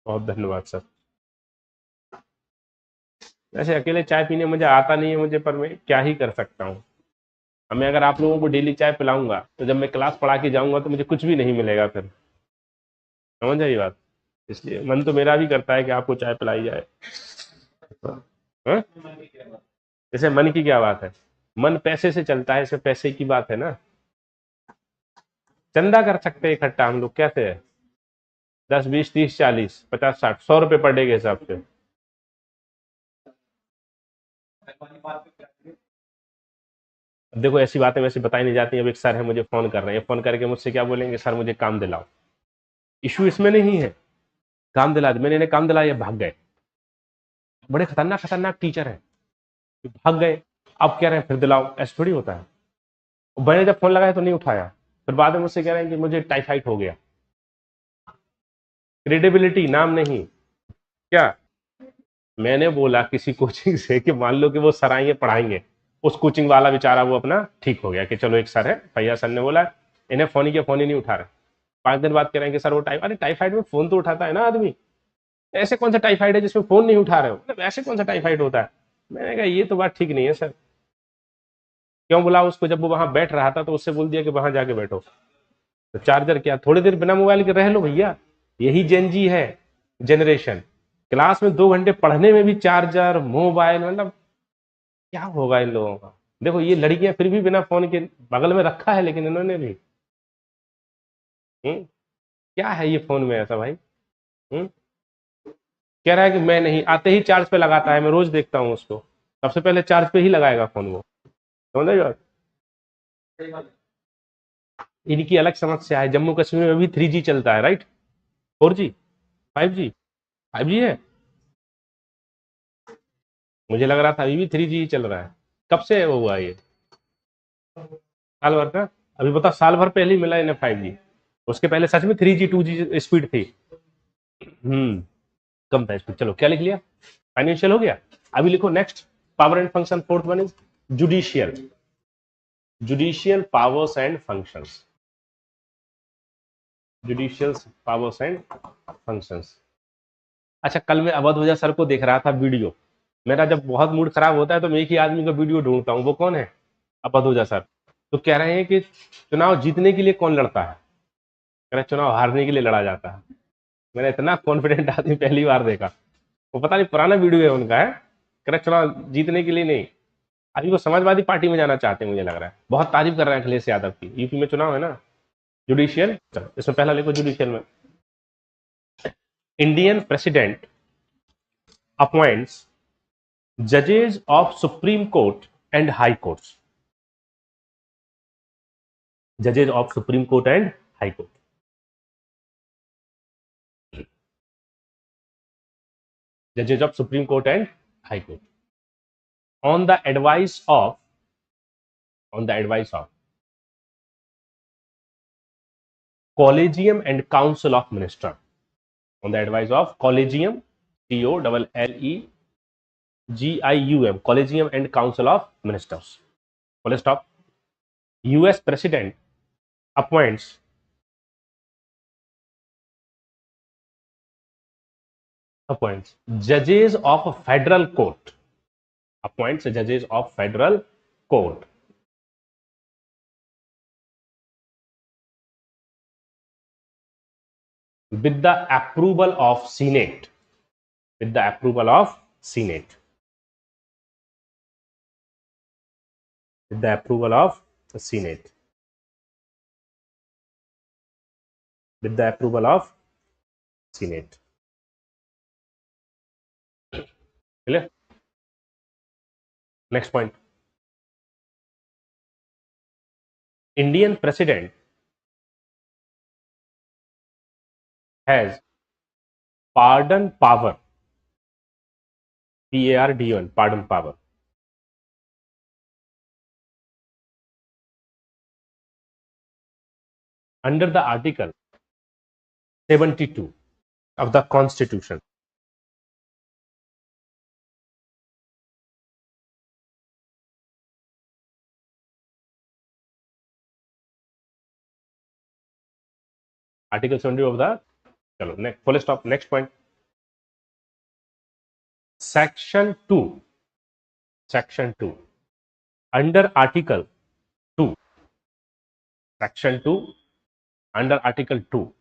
बहुत धन्यवाद सर. वैसे अकेले चाय पीने मुझे आता नहीं है मुझे, पर मैं क्या ही कर सकता हूँ. मैं अगर आप लोगों को डेली चाय पिलाऊंगा तो जब मैं क्लास पढ़ा के जाऊंगा तो मुझे कुछ भी नहीं मिलेगा फिर. समझ आई बात? इसलिए मन तो मेरा भी करता है कि आपको चाय पिलाई जाए. जैसे मन की क्या बात है? मन पैसे से चलता है, इसमें पैसे की बात है ना. चंदा कर सकते हैं इकट्ठा हम लोग, कैसे है? 10, 20, 30, 40, 50, 60, 100 रुपए पर डे के हिसाब से. देखो ऐसी बातें वैसे बताई नहीं जाती. अब एक सर है मुझे फोन कर रहे हैं, फोन करके मुझसे क्या बोलेंगे? सर मुझे काम दिलाओ. इशू इसमें नहीं है, काम दिला दे. मैंने इन्हें काम दिलाया, भाग गए. बड़े खतरनाक टीचर है, भाग गए. अब कह रहे हैं फिर दिलाओ. ऐसा थोड़ी होता है. मैंने जब फोन लगाया तो नहीं उठाया, फिर बाद में मुझसे कह रहे हैं कि मुझे टाइफाइड हो गया. क्रेडिबिलिटी नाम नहीं. क्या मैंने बोला किसी कोचिंग से कि मान लो कि वो सर आएंगे पढ़ाएंगे, उस कोचिंग वाला बेचारा वो अपना ठीक हो गया कि चलो एक सर है, भैया सर ने बोला, इन्हें फोन ही किया, फोन ही नहीं उठा रहे. 5 दिन बाद कह रहे हैं कि सर वो अरे टाइफाइड में फोन तो उठाता है ना आदमी. ऐसे कौन सा टाइफाइड है जिसमें फोन नहीं उठा रहे हो? मतलब ऐसे कौन सा टाइफाइड होता है? मैंने कहा ये तो बात ठीक नहीं है सर. क्यों बोला उसको? जब वो वहां बैठ रहा था तो उससे बोल दिया कि वहां जाके बैठो. तो चार्जर क्या, थोड़ी देर बिना मोबाइल के रह लो भैया. यही जेनजी है जनरेशन. क्लास में 2 घंटे पढ़ने में भी चार्जर मोबाइल, मतलब क्या होगा इन लोगों का? देखो ये लड़कियां फिर भी बिना फोन के बगल में रखा है, लेकिन इन्होंने भी क्या है ये फोन में ऐसा भाई? कह रहा है कि मैं नहीं, आते ही चार्ज पे लगाता है. मैं रोज देखता हूँ उसको, सबसे पहले चार्ज पे ही लगाएगा फोन वो. समझ रहे? इनकी अलग समस्या है. जम्मू कश्मीर में भी 3G चलता है, राइट? 4G, 5G, 5G है. मुझे लग रहा था अभी भी 3G ही चल रहा है. कब से वो हुआ ये? साल भर का. अभी बता, साल भर पहले ही मिला इन्हें 5G. उसके पहले सच में 3G 2G स्पीड थी. कम था स्पीड. चलो क्या लिख लिया? फाइनेंशियल हो गया. अभी लिखो next, power and function. Fourth one is judicial powers and functions. Judicial powers and functions. अच्छा, कल मैं अवध ओझा सर को देख रहा था वीडियो. मेरा जब बहुत मूड खराब होता है तो मैं एक ही आदमी का वीडियो ढूंढता हूँ. वो कौन है? अवध ओझा सर. तो कह रहे हैं कि चुनाव जीतने के लिए कौन लड़ता है? कह रहे चुनाव हारने के लिए लड़ा जाता है. मैंने इतना कॉन्फिडेंट आदमी पहली बार देखा. वो पता नहीं पुराना वीडियो है उनका है. कह रहे चुनाव जीतने के लिए नहीं, अभी वो समाजवादी पार्टी में जाना चाहते हैं मुझे लग रहा है. बहुत तारीफ कर रहे हैं अखिलेश यादव की. यूपी में चुनाव है ना. जुडिशियल, इसमें पहला लिखो जुडिशियल में. इंडियन प्रेसिडेंट अपॉइंट्स जजेस of supreme court and high courts. जजेस of supreme court and high court. जजेस of supreme court and high court on the advice of collegium and council of minister. On the advice of collegium, COLLEGIUM GIUM, Collegium and Council of Ministers. Full stop. US President appoints judges of a federal court. Appoints judges of federal court. With the approval of Senate. With the approval of Senate. With the approval of the Senate. With the approval of Senate. Clear? Next point. Indian president has pardon power. PARDON, pardon power. Under the Article 72 of the Constitution. Article 72 of the, chalo, next, full stop, next point. Section 2. Section 2. Under Article 2. Section 2. Under Article 2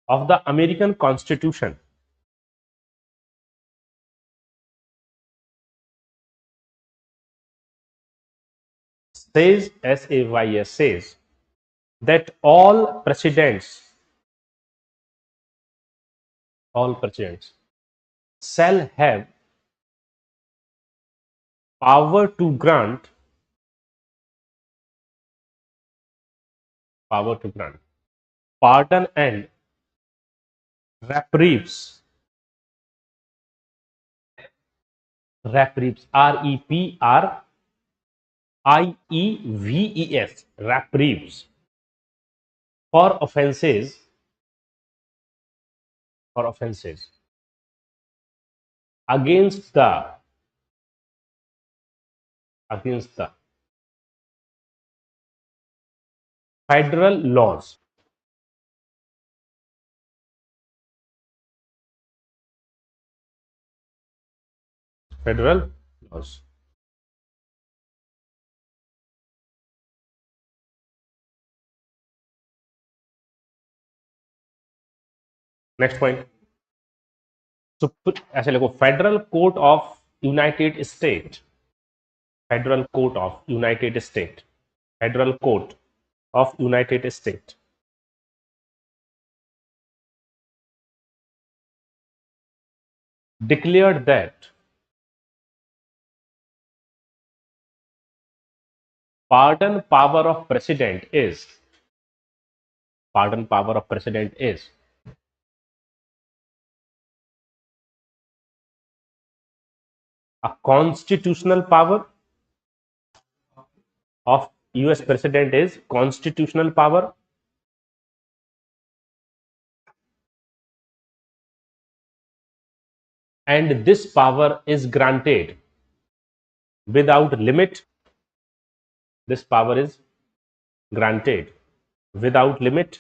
of the American Constitution says, SAYS says, that all presidents shall have power to grant pardon and reprieves, reprieves, reprieves for offenses against the federal laws. Federal laws. Next point. So ऐसे लिखो, Federal Court of United States. Federal Court of United States. Federal Court of United States. Declared that pardon power of president is a constitutional power of US president is constitutional power and this power is granted without limit. This power is granted without limit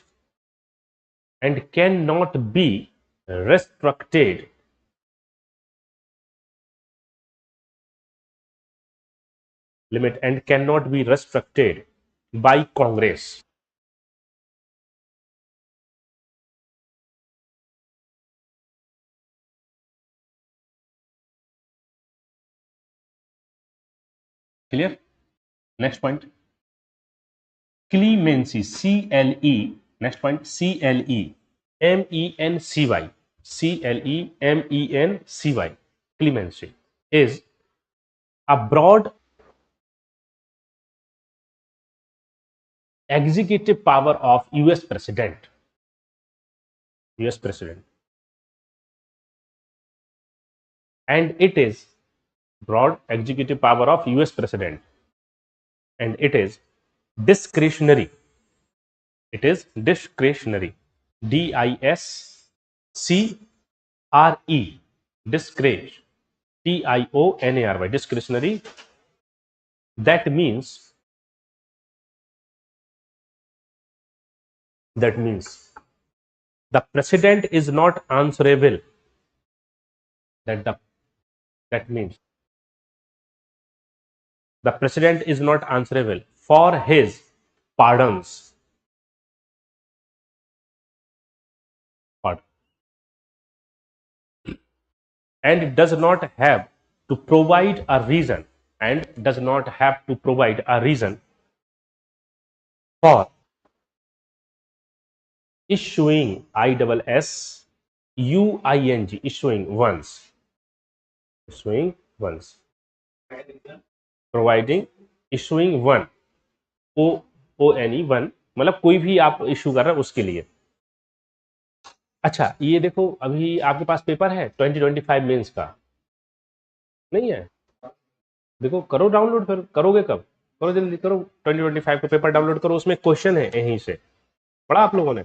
and cannot be restricted by Congress. Clear? Next point. Clemency, CLE. Next point, CLE, MENCY. CLE, MENCY. Clemency is a broad executive power of US president. And it is broad executive power of US president. And it is discretionary. Discretionary. DISCRE. T-I-O-N-A-R-Y, discretionary. That means the president is not answerable. That means the president is not answerable for his pardons. And does not have to provide a reason for issuing issuing once, providing, issuing one, ONE one, मतलब कोई भी आप issue कर रहे हैं उसके लिए। अच्छा ये देखो, अभी आपके पास पेपर है 2025 मेंस का, नहीं है? देखो करो डाउनलोड, फिर करोगे कब? करो जल्दी करो, 2025 का पेपर डाउनलोड करो, उसमें क्वेश्चन है यहीं से। पढ़ा आप लोगों ने?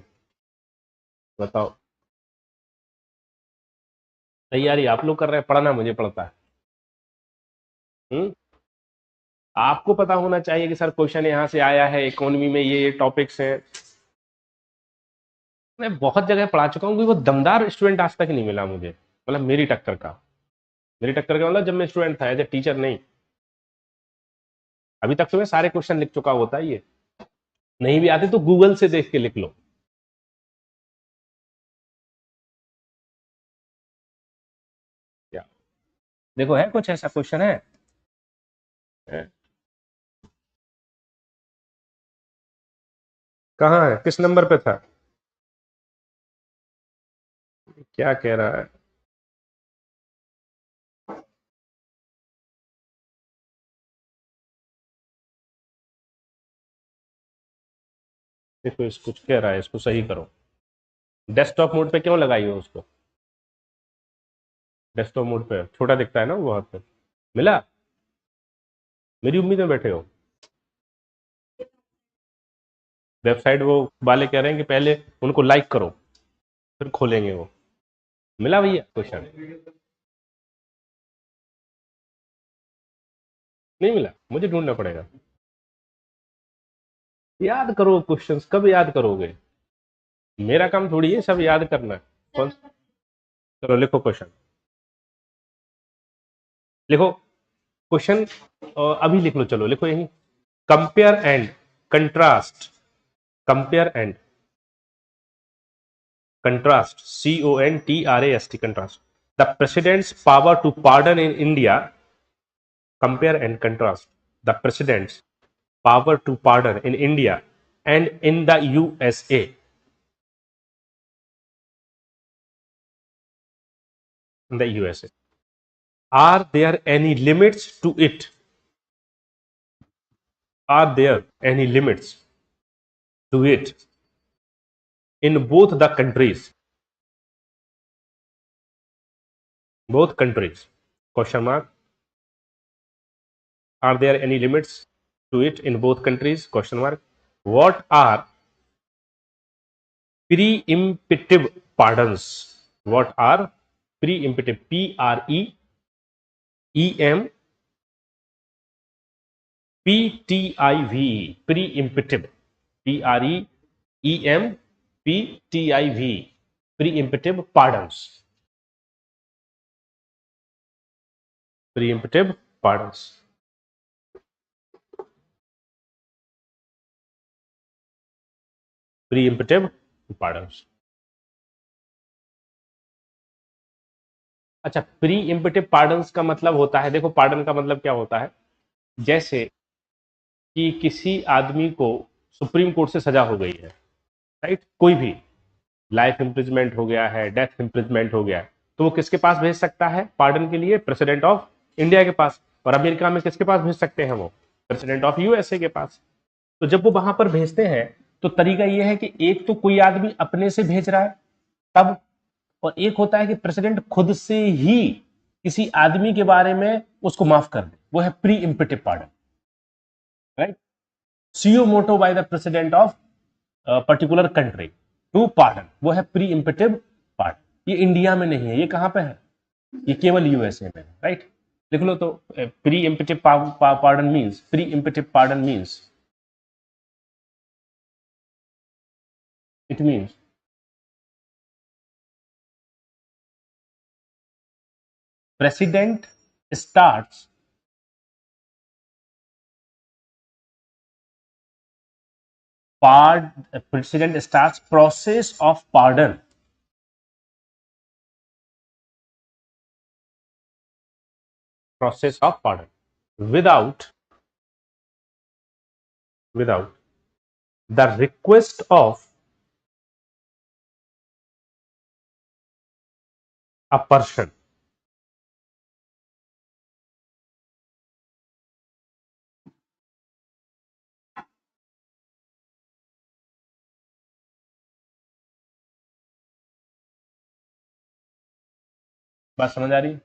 बताओ। तैयारी आप लोग कर रहे हैं, पढ़ना मुझे पड़ता है। आपको पता होना चाहिए कि सर क्वेश्चन यहाँ से आया है, इकोनॉमी में ये टॉपिक्स हैं। मैं बहुत जगह पढ़ा चुका हूँ, वो दमदार स्टूडेंट आज तक नहीं मिला मुझे, मतलब मेरी टक्कर का मतलब जब मैं स्टूडेंट था, एज ए टीचर नहीं। अभी तक तो मैं सारे क्वेश्चन लिख चुका होता है, ये नहीं भी आते तो गूगल से देख के लिख लो। क्या देखो, है कुछ ऐसा क्वेश्चन है? कहाँ है, किस नंबर पे था? क्या कह रहा है? देखो इसको कह रहा है, इसको सही करो। डेस्कटॉप मोड पे क्यों लगाई हो उसको? डेस्कटॉप मोड पे छोटा दिखता है ना वो, वहां पे मिला? मेरी उम्मीद में बैठे हो। वेबसाइट वो वाले कह रहे हैं कि पहले उनको लाइक करो फिर खोलेंगे वो। मिला भैया क्वेश्चन? नहीं मिला, मुझे ढूंढना पड़ेगा। याद करो क्वेश्चंस, कब याद करोगे? मेरा काम थोड़ी है सब याद करना। कौन? चलो लिखो क्वेश्चन, लिखो क्वेश्चन, अभी लिख लो, चलो लिखो यही। Compare and contrast, compare and contrast, CONTRAST, contrast the president's power to pardon in India. Compare and contrast the president's power to pardon in India and in the USA. In the USA, are there any limits to it? Are there any limits to it in both the countries? Both countries? Question mark. Are there any limits to it in both countries? Question mark. What are preemptive pardons? What are preemptive? PREEMPTIV. Preemptive. PREEMPTIV. Preemptive pardons. Preemptive pardons. Preemptive pardons. अच्छा, pre इम्पिटिव pardons का मतलब होता है, देखो pardon का मतलब क्या होता है, जैसे कि किसी आदमी को सुप्रीम कोर्ट से सजा हो गई है, राइट, कोई भी लाइफ इम्प्रिजमेंट हो गया है, डेथ इम्प्रिजमेंट हो गया है, तो वो किसके पास भेज सकता है पार्डन के लिए? प्रेसिडेंट ऑफ इंडिया के पास। और अमेरिका में किसके पास भेज सकते हैं वो? प्रेसिडेंट ऑफ USA के पास। तो जब वो वहां पर भेजते हैं तो तरीका ये है कि एक तो कोई आदमी अपने से भेज रहा है तब, और एक होता है कि प्रेसिडेंट खुद से ही किसी आदमी के बारे में उसको माफ कर दे, वो है pre emptive pardon, right. Suo motu by the president of particular country to pardon, वो है प्री इम्पिटिव पार्डन। ये इंडिया में नहीं है, ये कहां पे है? ये केवल USA में है, राइट। लिख लो तो, pre imperative pardon means, pre imperative pardon means, it means president starts president starts process of pardon without the request of a person. बात समझ आ रही है?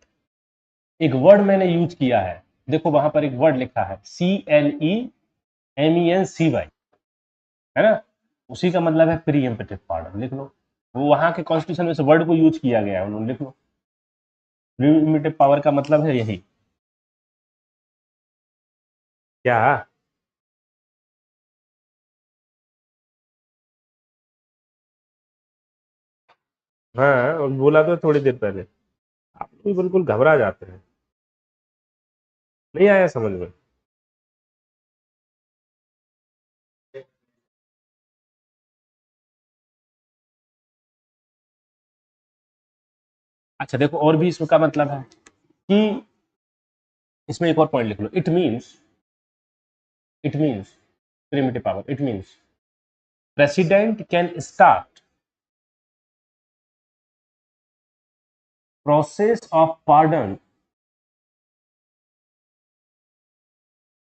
एक वर्ड मैंने यूज किया है, देखो वहां पर एक वर्ड लिखा है CLEMENCY, है ना, उसी का मतलब है प्री एम्पेटिव पार्डन। लिख लो, वो वहां के कॉन्स्टिट्यूशन में इस वर्ड को यूज किया गया है उन्होंने, लिख लो। प्री एम्पेटिव पावर का मतलब है यही। क्या? हाँ, और बोला तो थोड़ी देर पहले, आप तो बिल्कुल घबरा जाते हैं। नहीं आया समझ में? अच्छा देखो, और भी इसका मतलब है कि इसमें एक और पॉइंट लिख लो, it means primitive power, it means president can start process of pardon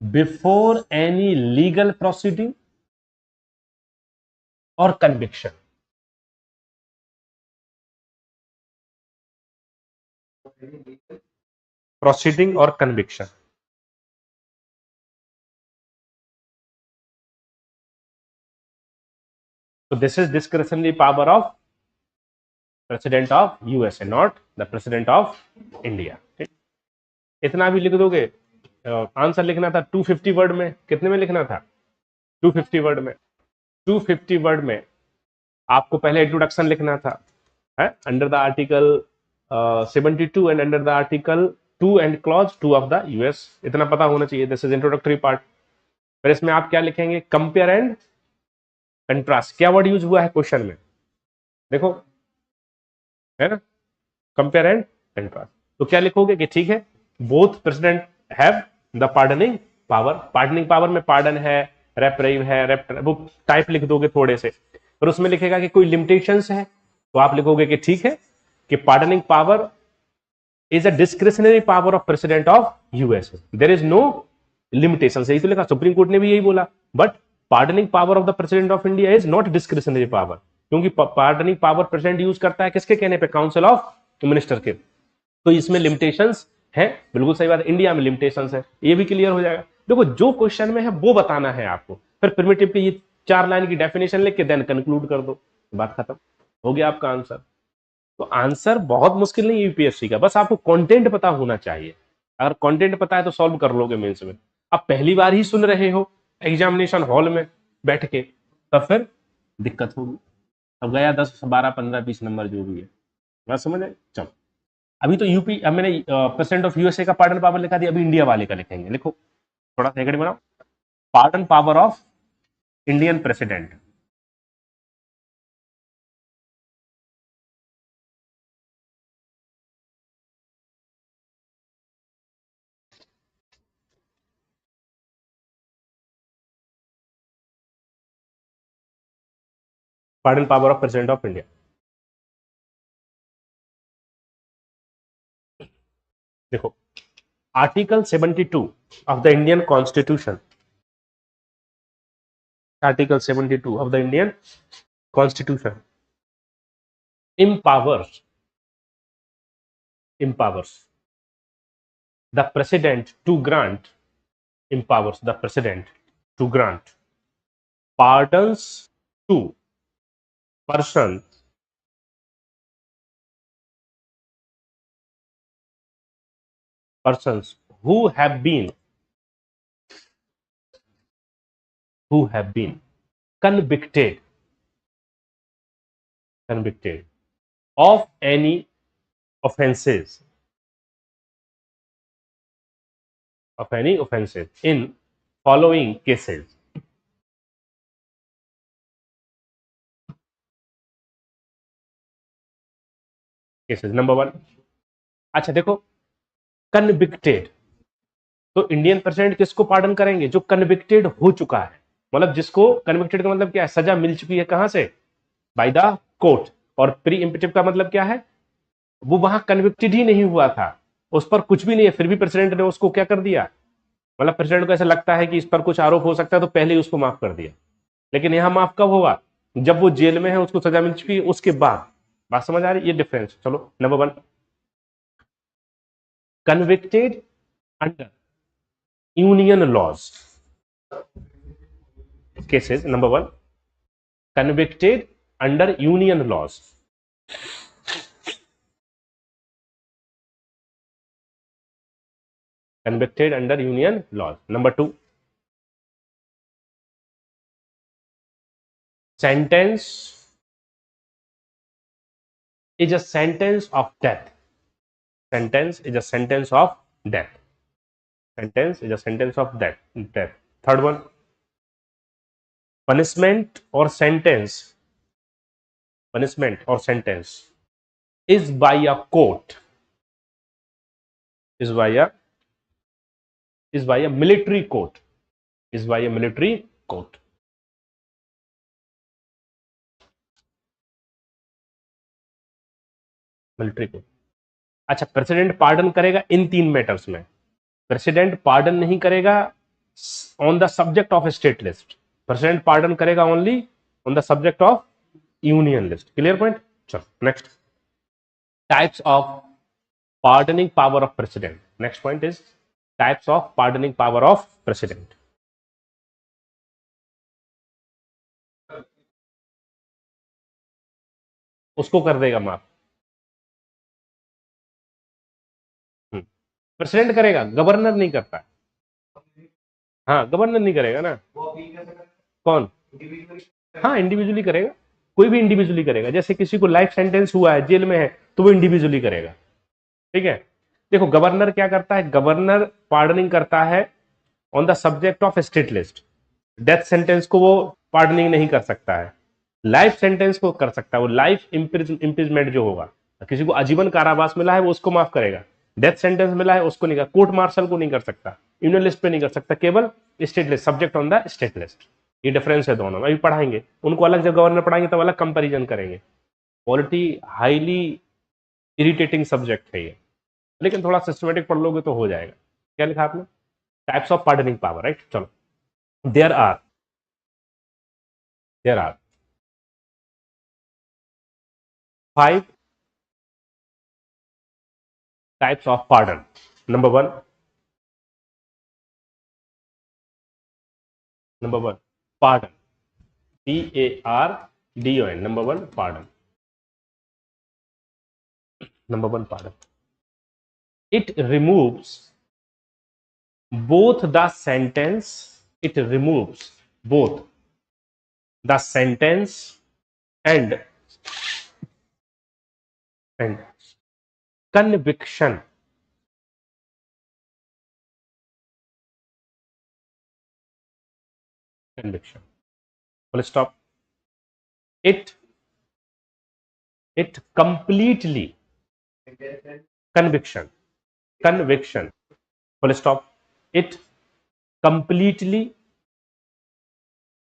before any legal proceeding और कन्विक्शन। प्रोसीडिंग और conviction. So this is discretionary power of president of USA, not the president of India. इतना भी लिख दोगे। Answer लिखना था 250 word में, कितने में लिखना था? 250 वर्ड में। 250 वर्ड में आपको पहले इंट्रोडक्शन लिखना था, है, under the article 72 and under the article 2 and clause 2 of the US, इतना पता होना चाहिए। This is introductory part. फिर इसमें आप क्या लिखेंगे? Compare and contrast. क्या वर्ड यूज हुआ है क्वेश्चन में? देखो, है ना, कंपेयर एंड कंट्रास्ट। तो क्या लिखोगे कि ठीक है, both president have the pardoning power. Pardoning power में पार्डन है, रेप्राइव है, वो टाइप लिख दोगे थोड़े से। फिर उसमें लिखेगा कि कोई लिमिटेशंस है, तो आप लिखोगे कि ठीक है कि pardoning power is a discretionary power of president of USA, there is no limitation. यही तो लिखा, सुप्रीम कोर्ट ने भी यही बोला। But pardoning power of the president of India is not discretionary power, क्योंकि पार्डनिंग पावर प्रेसिडेंट यूज करता है किसके कहने पे? काउंसिल ऑफ मिनिस्टर के। तो इसमें लिमिटेशंस है, बिल्कुल सही बात है, इंडिया में लिमिटेशंस है, ये भी क्लियर हो जाएगा। देखो, जो क्वेश्चन में है वो बताना है आपको, फिर प्रिमिटिव की ये 4 लाइन की डेफिनेशन लिख के देन कंक्लूड कर दो, बात खत्म, हो गया आपका आंसर। तो आंसर बहुत मुश्किल नहीं है यूपीएससी का, बस आपको कंटेंट पता होना चाहिए। अगर कंटेंट पता है तो सॉल्व कर लोगे मेंस में। अब पहली बार ही सुन रहे हो एग्जामिनेशन हॉल में बैठ के, तब फिर दिक्कत होगी। अब गया 10 12 15 20 नंबर जो भी है, बात समझ आए? चलो, अभी तो यूपी, अब मैंने प्रेसिडेंट ऑफ यूएसए का पार्डन पावर लिखा दिया, अभी इंडिया वाले का लिखेंगे। लिखो, थोड़ा सा बनाओ, pardon power of Indian president. Pardon power of president of India. देखो, article 72 of the Indian Constitution, Article 72 of the Indian Constitution empowers the president to grant, empowers the president to grant pardons to persons persons who have been convicted of any offenses in following cases. Number one, अच्छा देखो, convicted, तो Indian president किसको pardon करेंगे? जो convicted हो चुका है, मतलब जिसको, कन्विक्टेड का मतलब क्या है? सजा मिल चुकी है, कहां से? By the court. और प्री इम्पिटिव का मतलब क्या है? वो वहां कन्विक्टेड ही नहीं हुआ था, उस पर कुछ भी नहीं है, फिर भी प्रेसिडेंट ने उसको क्या कर दिया, मतलब प्रेसिडेंट को ऐसा लगता है कि इस पर कुछ आरोप हो सकता है, तो पहले ही उसको माफ कर दिया। लेकिन यहां माफ कब होगा? जब वो जेल में है, उसको सजा मिल चुकी है, उसके बाद। बात समझ आ रही है? ये डिफरेंस। चलो number one, convicted under union laws cases. Number one, convicted under union laws. Convicted under union laws. Number two, sentence is a sentence of death. Sentence is a sentence of death. Sentence is a sentence of death. Third one, punishment or sentence is by a court, is by a military court, military court. अच्छा, president pardon करेगा इन तीन matters में। President pardon नहीं करेगा on the subject of state list, president pardon करेगा only on the subject of union list. Clear point? चलो next, types of pardoning power of president. Next point is types of pardoning power of president. उसको कर देगा माफ, president करेगा, governor नहीं करता। हाँ, गवर्नर नहीं करेगा ना। कौन? हाँ, इंडिविजुअली करेगा, कोई भी इंडिविजुअली करेगा। जैसे किसी को लाइफ सेंटेंस हुआ है, जेल में है, तो वो इंडिविजुअली करेगा। ठीक है, देखो गवर्नर क्या करता है, गवर्नर पार्डनिंग करता है on the subject of state list. Death sentence को वो पार्डनिंग नहीं कर सकता है, लाइफ सेंटेंस को कर सकता है। वो लाइफ इम्प्रिजमेंट जो होगा, किसी को आजीवन कारावास मिला है, वो उसको माफ करेगा। डेथ सेंटेंस मिला है, उसको नहीं कर, कोर्ट मार्शल को नहीं कर सकता, यूनियन लिस्ट पे नहीं कर सकता, केवल state list, subject on the state list. ये डिफरेंस है दोनों में, अभी पढ़ाएंगे उनको अलग, जब गवर्नर पढ़ाएंगे तब अलग कंपेरिजन करेंगे। पॉलिटी हाईली इरिटेटिंग सब्जेक्ट है ये, लेकिन थोड़ा सिस्टमेटिक पढ़ लोगे तो हो जाएगा। क्या लिखा आपने? Types of pardoning power, right. चलो, there are 5 types of pardon. Number one, pardon. PARDON. Number one, pardon. It removes both the sentence. It removes both the sentence and conviction. Full stop. It completely, conviction. Full stop. It completely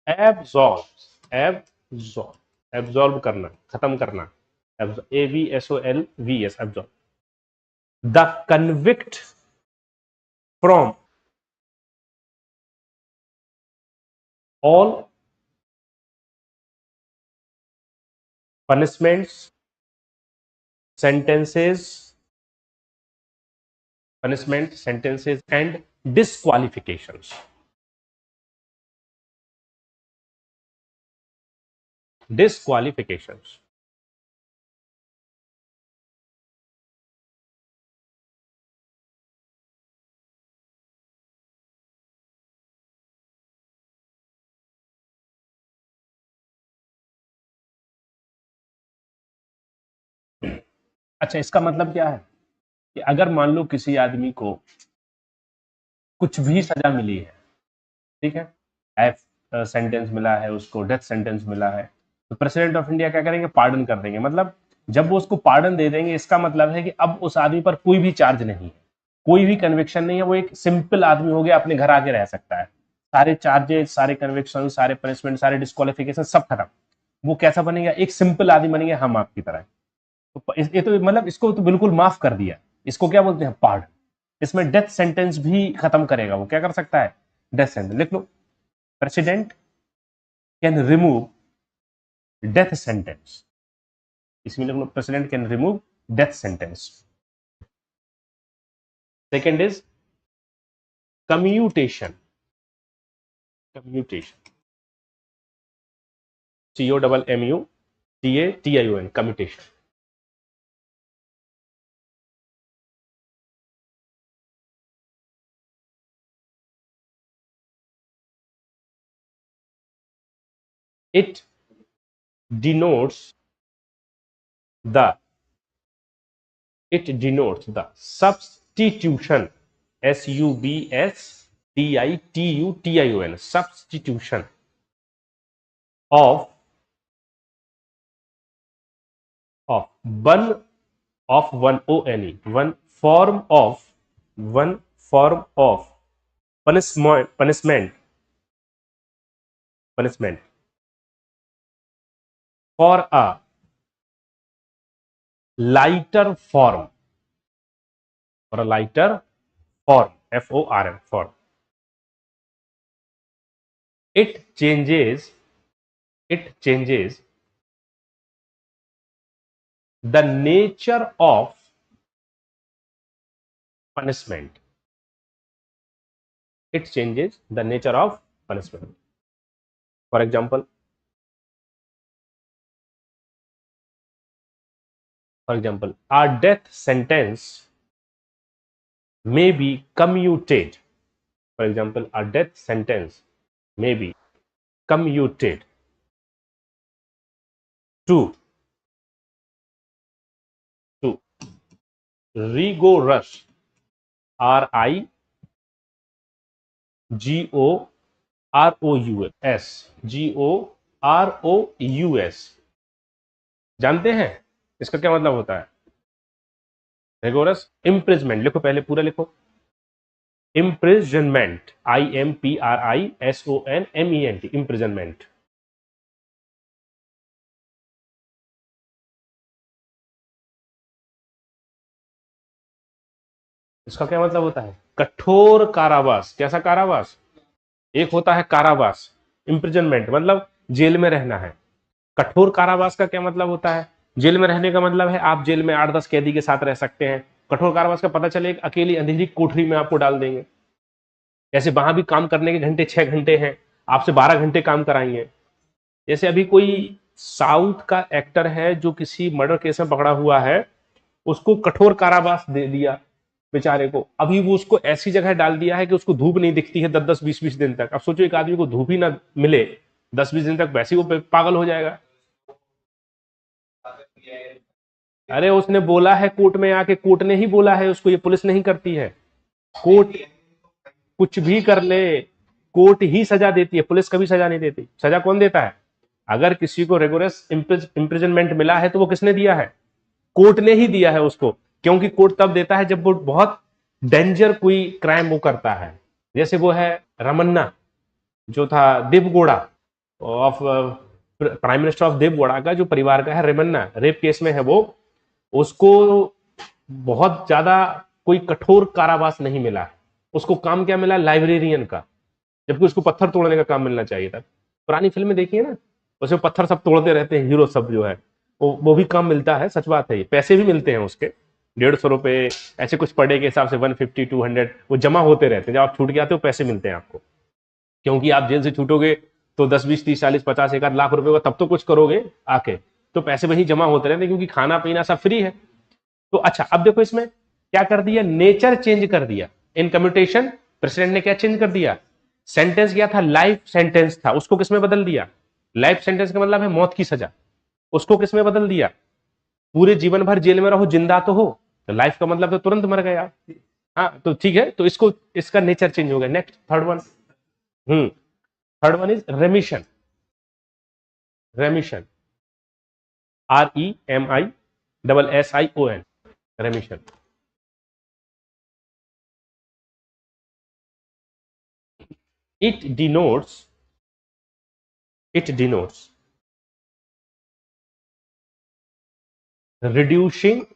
absorb करना, खत्म करना, ABSOLVS, absorb the convict from all punishments, sentences and disqualifications. अच्छा, इसका मतलब क्या है कि अगर मान लो किसी आदमी को कुछ भी सजा मिली है, ठीक है, लाइफ सेंटेंस मिला है, उसको डेथ सेंटेंस मिला है, तो प्रेसिडेंट ऑफ इंडिया क्या करेंगे, पार्डन कर देंगे। मतलब जब वो उसको पार्डन दे देंगे, इसका मतलब है कि अब उस आदमी पर कोई भी चार्ज नहीं है, कोई भी कन्विक्शन नहीं है, वो एक सिंपल आदमी हो गया, अपने घर आके रह सकता है। सारे चार्जेस, सारे कन्विक्शन, सारे पनिशमेंट, सारे डिस्क्वालिफिकेशन सब खत्म। वो कैसा बनेगा, एक सिंपल आदमी बनेंगे, हम आपकी तरह। तो ये तो मतलब इसको तो बिल्कुल माफ कर दिया। इसको क्या बोलते हैं, पार्डन। इसमें डेथ सेंटेंस भी खत्म करेगा, वो क्या कर सकता है, डेथ सेंटेंस। लिख लो, president can remove death sentence. इसमें लिख लो, president can remove death sentence. Second is commutation. Commutation, COMMUTATION, commutation. It denotes the substitution, SUBSTITUTION, substitution of one one form of punishment for a lighter form, form. It changes the nature of punishment. It changes the nature of punishment. For example, a death sentence may be commuted. For example, a death sentence may be commuted to rigorous, RIGOROUS। जानते हैं इसका क्या मतलब होता है, rigorous imprisonment. लिखो, पहले पूरा लिखो, इम्प्रिजनमेंट, IMPRISONMENT, इम्प्रिजनमेंट। इसका क्या मतलब होता है, कठोर कारावास। कैसा कारावास, एक होता है कारावास, इम्प्रिजनमेंट मतलब जेल में रहना है। कठोर कारावास का क्या मतलब होता है, जेल में रहने का मतलब है आप जेल में 8-10 कैदी के साथ रह सकते हैं। कठोर कारावास का पता चले अकेली अंधेरी कोठरी में आपको डाल देंगे। जैसे वहां भी काम करने के घंटे 6 घंटे हैं, आपसे 12 घंटे काम कराएंगे। जैसे अभी कोई साउथ का एक्टर है जो किसी मर्डर केस में पकड़ा हुआ है, उसको कठोर कारावास दे दिया बेचारे को। अभी वो उसको ऐसी जगह डाल दिया है कि उसको धूप नहीं दिखती है 10-10, 20-20 दिन तक। अब सोचो एक आदमी को धूप ही ना मिले 10-20 दिन तक, वैसे ही वो पागल हो जाएगा। अरे उसने बोला है कोर्ट में आके, कोर्ट ने ही बोला है उसको, ये पुलिस नहीं करती है। कोर्ट कुछ भी कर ले, कोर्ट ही सजा देती है, पुलिस कभी सजा नहीं देती। सजा कौन देता है, अगर किसी को रेगुलर इम्प्रिजनमेंट मिला है तो वो किसने दिया है, कोर्ट ने ही दिया है उसको। क्योंकि कोर्ट तब देता है जब वो बहुत डेंजर कोई क्राइम वो करता है। जैसे वो है रमन्ना, जो था Deve Gowda of prime minister of Deve Gowda का जो परिवार का है, रमन्ना रेप केस में है वो, उसको बहुत ज्यादा कोई कठोर कारावास नहीं मिला। उसको काम क्या मिला, लाइब्रेरियन का, जबकि उसको पत्थर तोड़ने का काम मिलना चाहिए था। पुरानी फिल्में देखिए ना, उसमें पत्थर सब तोड़ते रहते हैं हीरो सब जो है, वो भी काम मिलता है, सच बात है। ये पैसे भी मिलते हैं उसके, 150 रुपए ऐसे कुछ पर डे के हिसाब से, 150 200 वो जमा होते रहते हैं। जब आप छूट के आते हो पैसे मिलते हैं आपको, क्योंकि आप जेल से छूटोगे तो 10 20 30 40 50 1 आध लाख रुपए का तब तो कुछ करोगे आके, तो पैसे वही जमा होते रहते हैं, क्योंकि खाना पीना सब फ्री है। तो अच्छा, अब देखो इसमें क्या कर दिया, नेचर चेंज कर दिया। इन कम्यूटेशन प्रेसिडेंट ने क्या चेंज कर दिया, सेंटेंस क्या था, लाइफ सेंटेंस था, उसको किसमें बदल दिया, लाइफ सेंटेंस का मतलब है मौत की सजा, उसको किसमें बदल दिया, पूरे जीवन भर जेल में रहो, जिंदा तो हो, तो लाइफ का मतलब तो तुरंत मर गए आप। हाँ तो ठीक है, तो इसको, इसका नेचर चेंज हो गया। Next third one, third one is रेमिशन। रेमिशन, REMISSION, रेमिशन। It denotes reducing,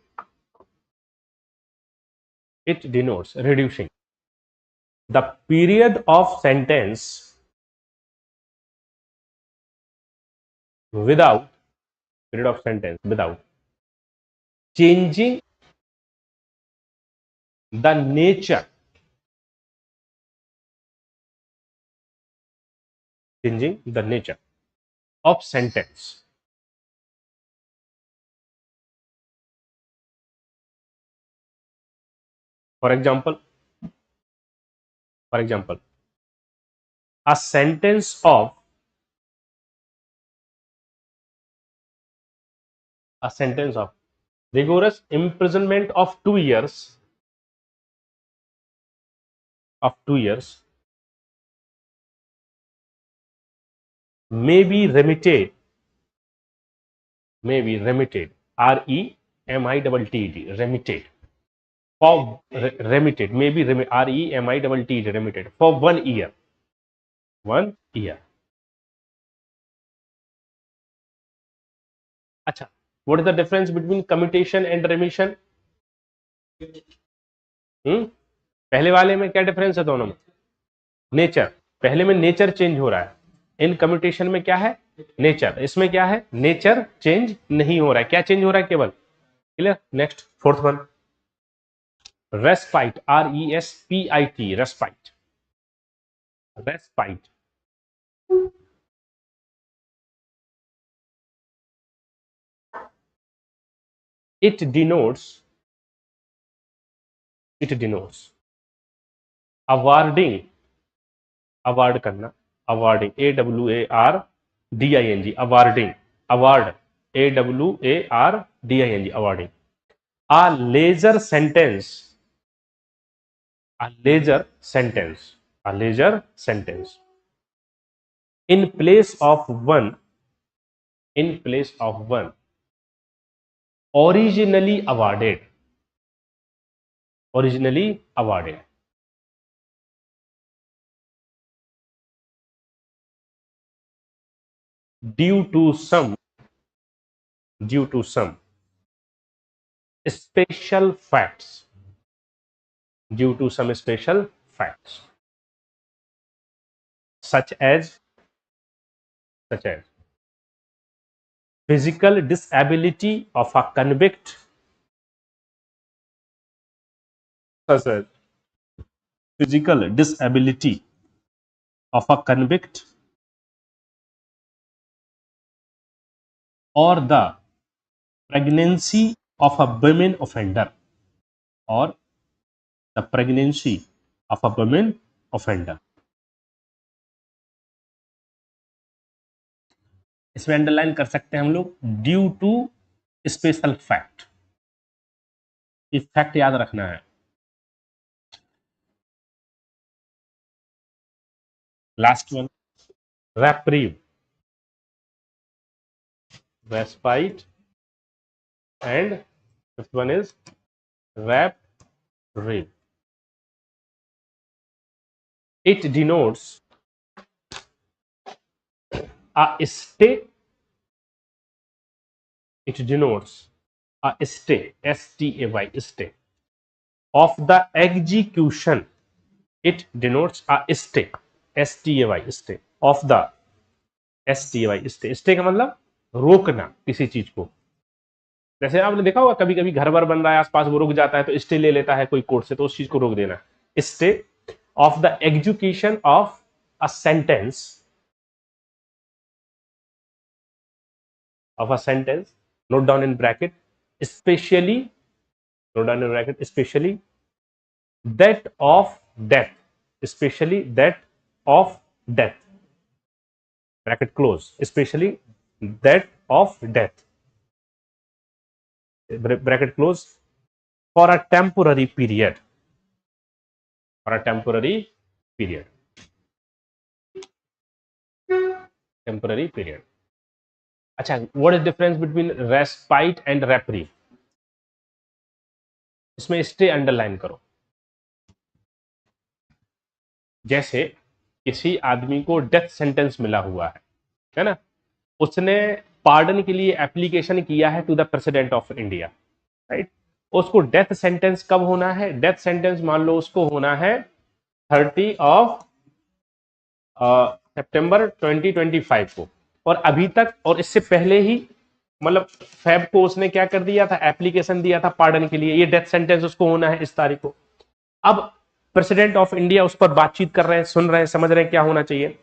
it denotes reducing the period of sentence without, period of sentence without changing the nature, changing the nature of sentence. For example, a sentence of, rigorous imprisonment of 2 years, may be remitted, REMITTED, remitted, for remitted, maybe REMITTED, remitted for 1 year. 1 year. अच्छा, what is the difference between commutation and remission? पहले वाले में क्या difference है दोनों में? Nature, पहले में नेचर चेंज हो रहा है, इन कम्यूटेशन में क्या है? नेचर। इसमें क्या है? नेचर चेंज नहीं हो रहा है। क्या चेंज हो रहा है? केवल। Clear? Next fourth one, respite, RESPIT, respite. Respite, it denotes awarding, award करना, awarding, AWARDING, awarding, award, AWARDING, awarding a leisure sentence, in place of one, originally awarded, due to some special facts, such as physical disability of a convict, or the pregnancy of a women offender, इसमें underline कर सकते हैं हम लोग, due to special fact. इस fact याद रखना है। Last one, reprieve, respite, and fifth one is reprieve. It denotes a stay, STAY, stay of the execution. It denotes a stay, STAY, stay of the, stay का मतलब रोकना किसी चीज को। जैसे आपने देखा होगा कभी कभी घर वर बन रहा है आसपास, वो रुक जाता है तो स्टे ले लेता है कोई कोर्ट से, तो उस चीज को रोक देना। Stay of the execution of a sentence, note down in bracket, especially that of death, bracket close, especially that of death, bracket close, for a temporary period, for a temporary period, temporary period. अच्छा, what is difference between respite and reprieve? इसमें stay underline करो। जैसे किसी आदमी को death sentence मिला हुआ है ना, उसने पार्डन के लिए एप्लीकेशन किया है to the president of India, right? उसको डेथ सेंटेंस कब होना है? डेथ सेंटेंस मान लो उसको होना है 30 ऑफ सितंबर 2025 को, और अभी तक और इससे पहले ही मतलब फेब को उसने क्या कर दिया था, एप्लीकेशन दिया था पार्डन के लिए, ये डेथ सेंटेंस उसको होना है इस तारीख को। अब प्रेसिडेंट ऑफ इंडिया उस पर बातचीत कर रहे हैं, सुन रहे हैं, समझ रहे हैं क्या होना चाहिए।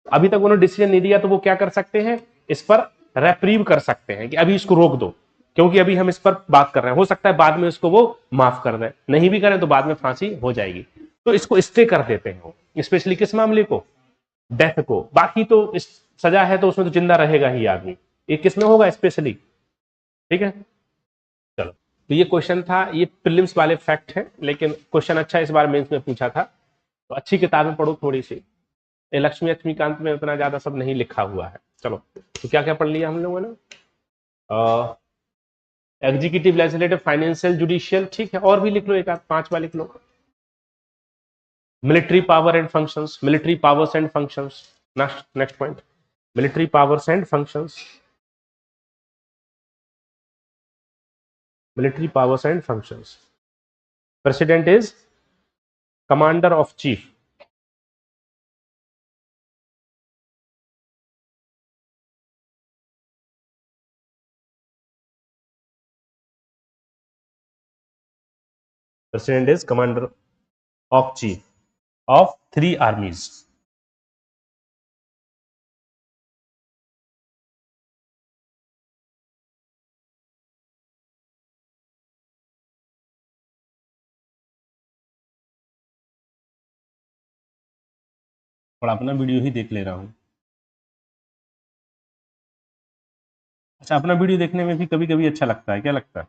अभी तक उन्होंने डिसीजन नहीं दिया, तो वो क्या कर सकते हैं, इस पर रेप्रीव कर सकते हैं कि अभी इसको रोक दो, क्योंकि अभी हम इस पर बात कर रहे हैं, हो सकता है बाद में इसको वो माफ कर दें, नहीं भी करें तो बाद में फांसी हो जाएगी, तो इसको स्टे कर देते हैं वो, स्पेशली किस मामले को, डेथ को। बाकी तो इस सजा है तो उसमें तो जिंदा रहेगा ही आदमी, ये किस में होगा स्पेशली, ठीक है। चलो, तो ये क्वेश्चन था, ये प्रीलिम्स वाले फैक्ट है, लेकिन क्वेश्चन अच्छा इस बार मेंस में पूछा था, तो अच्छी किताबें पढ़ो थोड़ी सी। लक्ष्मी लक्ष्मीकांत में उतना ज्यादा सब नहीं लिखा हुआ है। चलो, तो क्या क्या पढ़ लिया हम लोगों ने? एग्जीक्यूटिव, लेजिस्लेटिव, फाइनेंशियल, जुडिशियल, ठीक है, और भी लिख लो, एक आध 5 बार लिख लो। Military power and functions, military powers and functions, next point, military powers and functions, military powers and functions. President is commander of chief. President is commander of chief of 3 armies. और अपना वीडियो ही देख ले रहा हूं। अच्छा, अपना video देखने में भी कभी कभी अच्छा लगता है, क्या लगता है?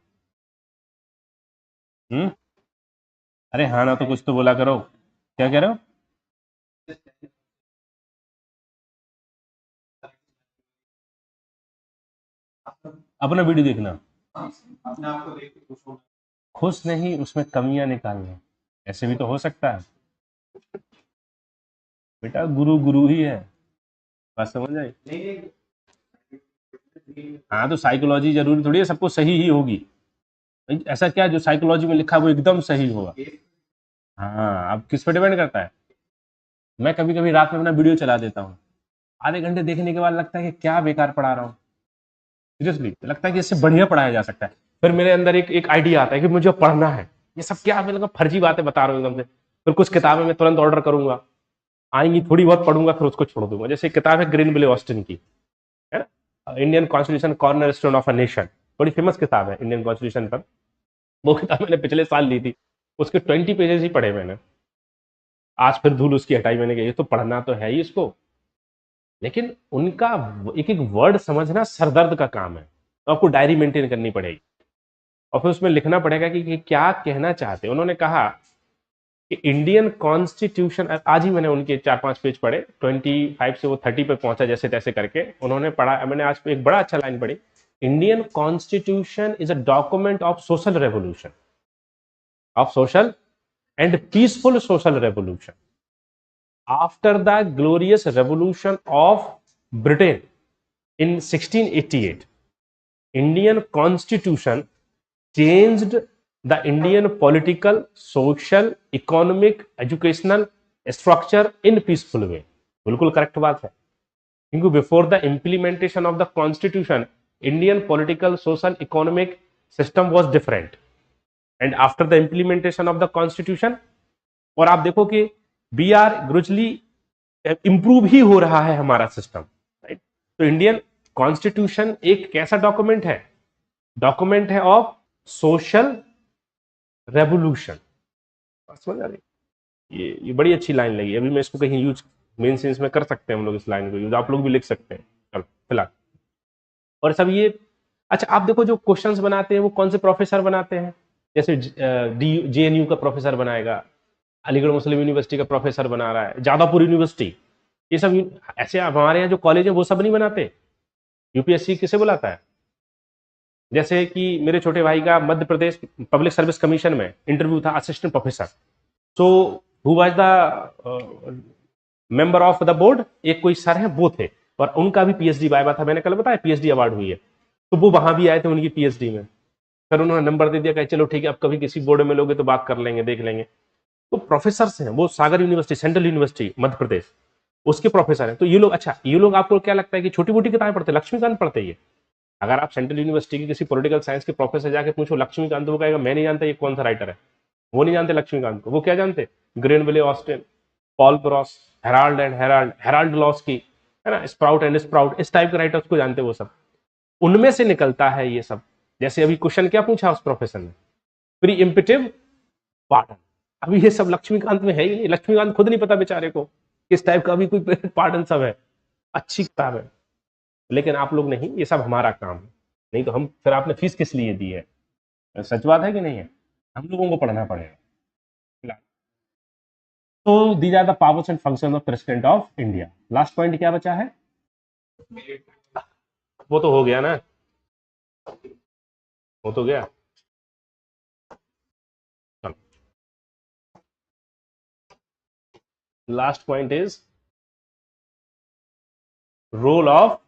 अरे हाँ ना, तो कुछ तो बोला करो, क्या कह रहे हो? अपना वीडियो देखना, खुश नहीं, उसमें कमियां निकालना, ऐसे भी तो हो सकता है बेटा, गुरु गुरु ही है, बात समझ आई? हाँ, तो साइकोलॉजी जरूरी थोड़ी है सबको सही ही होगी, ऐसा क्या जो साइकोलॉजी में लिखा है वो एकदम सही होगा? हाँ, अब किस पे डिपेंड करता है। मैं कभी कभी रात में अपना वीडियो चला देता हूँ, आधे घंटे देखने के बाद लगता है कि क्या बेकार पढ़ा रहा हूँ, सीरियसली लगता है कि इससे बढ़िया पढ़ाया जा सकता है। फिर मेरे अंदर एक आइडिया आता है कि मुझे पढ़ना है, ये सब क्या मैं फर्जी बातें बता रहा हूँ एकदम से। फिर कुछ किताबें मैं तुरंत ऑर्डर करूंगा, आएंगी, थोड़ी बहुत पढ़ूंगा, फिर उसको छोड़ दूंगा। जैसे किताब है ग्रीनविले ऑस्टिन की, है ना, Indian constitution corner stone of a nation, बड़ी फेमस किताब है इंडियन कॉन्स्टिट्यूशन पर। वो किताब मैंने पिछले साल ली थी, उसके 20 पेजेस ही पढ़े मैंने, आज फिर धूल उसकी हटाई मैंने, ये तो पढ़ना तो है ही इसको, लेकिन उनका एक एक वर्ड समझना सरदर्द का काम है, तो आपको डायरी मेंटेन करनी पड़ेगी और फिर उसमें लिखना पड़ेगा कि क्या कहना चाहते हैं। उन्होंने कहा कि इंडियन कॉन्स्टिट्यूशन, आज ही मैंने उनके 4-5 पेज पढ़े, 25 से वो 30 पे पहुंचा जैसे तैसे करके उन्होंने पढ़ा, मैंने आज एक बड़ा अच्छा लाइन पढ़ी, Indian constitution is a document of social revolution, of social and peaceful social revolution after the glorious revolution of Britain in 1688. Indian constitution changed the Indian political, social, economic, educational structure in peaceful way. बिल्कुल correct बात है, क्योंकि before the implementation of the constitution Indian political, social, economic system was different, and after the implementation of the constitution, और आप देखो कि B are gradually improve ही हो रहा है हमारा सिस्टम, राइट? तो इंडियन कॉन्स्टिट्यूशन एक कैसा डॉक्यूमेंट है? डॉक्यूमेंट है ऑफ सोशल रेवोल्यूशन। समझ आ रही? ये बड़ी अच्छी लाइन लगी, अभी मैं इसको कहीं यूज मेन सेंस में कर सकते हैं हम लोग, इस लाइन को यूज आप लोग भी लिख सकते हैं। चलो फिलहाल, और सब ये अच्छा आप देखो जो क्वेश्चंस बनाते हैं वो कौन से प्रोफेसर बनाते हैं, जैसे JNU का प्रोफेसर बनाएगा, अलीगढ़ मुस्लिम यूनिवर्सिटी का प्रोफेसर बना रहा है, जादवपुर यूनिवर्सिटी, ये सब ऐसे हमारे यहाँ जो कॉलेज है वो सब नहीं बनाते। यूपीएससी किसे बुलाता है? जैसे कि मेरे छोटे भाई का Madhya Pradesh public service commission में इंटरव्यू था, assistant professor. So who was the member of the board, एक कोई सर है वो थे, और उनका भी पीएचडी वाइवा था, मैंने कल बताया पीएचडी अवार्ड हुई है, तो वो वहां भी आए थे उनकी पीएचडी में। फिर उन्होंने नंबर दे दिया, कहे चलो ठीक है, अब कभी किसी बोर्ड में लोगे तो बात कर लेंगे, देख लेंगे। तो प्रोफेसर हैं वो, सागर university, central university Madhya Pradesh, उसके प्रोफेसर हैं। तो ये लोग, अच्छा ये लोग आपको क्या लगता है कि छोटी मोटी किताबें पढ़ते, लक्ष्मीकांत पढ़ते? ये अगर आप सेंट्रल यूनिवर्सिटी के किसी पॉलिटिकल साइंस के प्रोफेसर जाके पूछो लक्ष्मीकांत, तो वो कहेगा मैं नहीं जानता ये कौन सा राइटर है। वो नहीं जानते लक्ष्मीकांत को, वो क्या जानते? Granville Austin, Paul Brass, Harold and Harold, Harold Laski, है ना, स्प्राउट एंड स्प्राउट, इस टाइप के राइटर्स को जानते वो सब। उनमें से निकलता है ये सब। जैसे अभी क्वेश्चन क्या पूछा उस प्रोफेसर ने, प्री इम्पिटिव पार्डन। अभी ये सब लक्ष्मीकांत में है ही नहीं, लक्ष्मीकांत खुद नहीं पता बेचारे को किस टाइप का अभी कोई पार्डन सब है। अच्छी किताब है, लेकिन आप लोग नहीं, ये सब हमारा काम है। नहीं तो हम फिर आपने फीस किस लिए दी है? सच बात है कि नहीं है? हम लोगों को पढ़ना पड़ेगा। तो these are the powers and function of president of India. Last point क्या बचा है? वो तो हो गया ना, वो तो गया। चलो, last point is role of,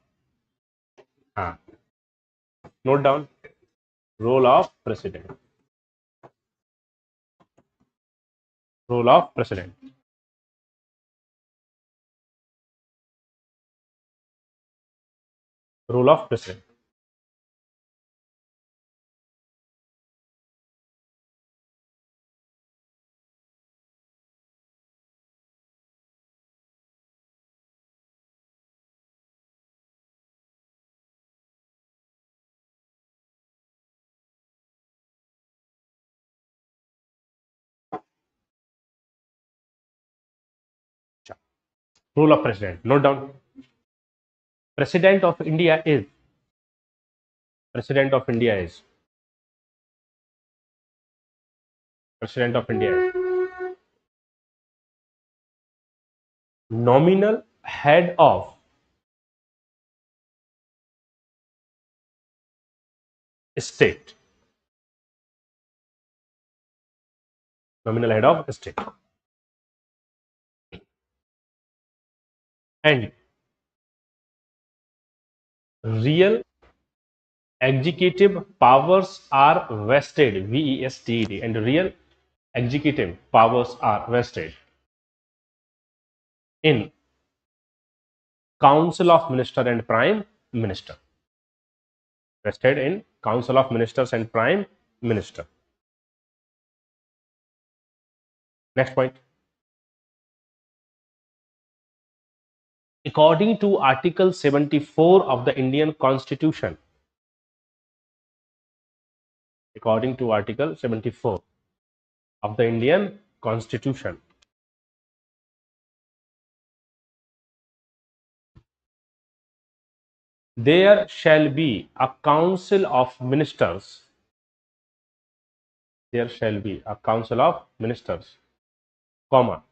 हाँ, note down, role of president, role of president, role of president. Rule of president. Note down. President of India is. President of India is. President of India is. Nominal head of state. Nominal head of state. And real executive powers are vested. VESTED. And real executive powers are vested in Council of Minister and Prime Minister. Vested in Council of Ministers and Prime Minister. Next point. According to Article 74 of the Indian Constitution, according to Article 74 of the Indian Constitution, there shall be a council of ministers. There shall be a council of ministers, comma,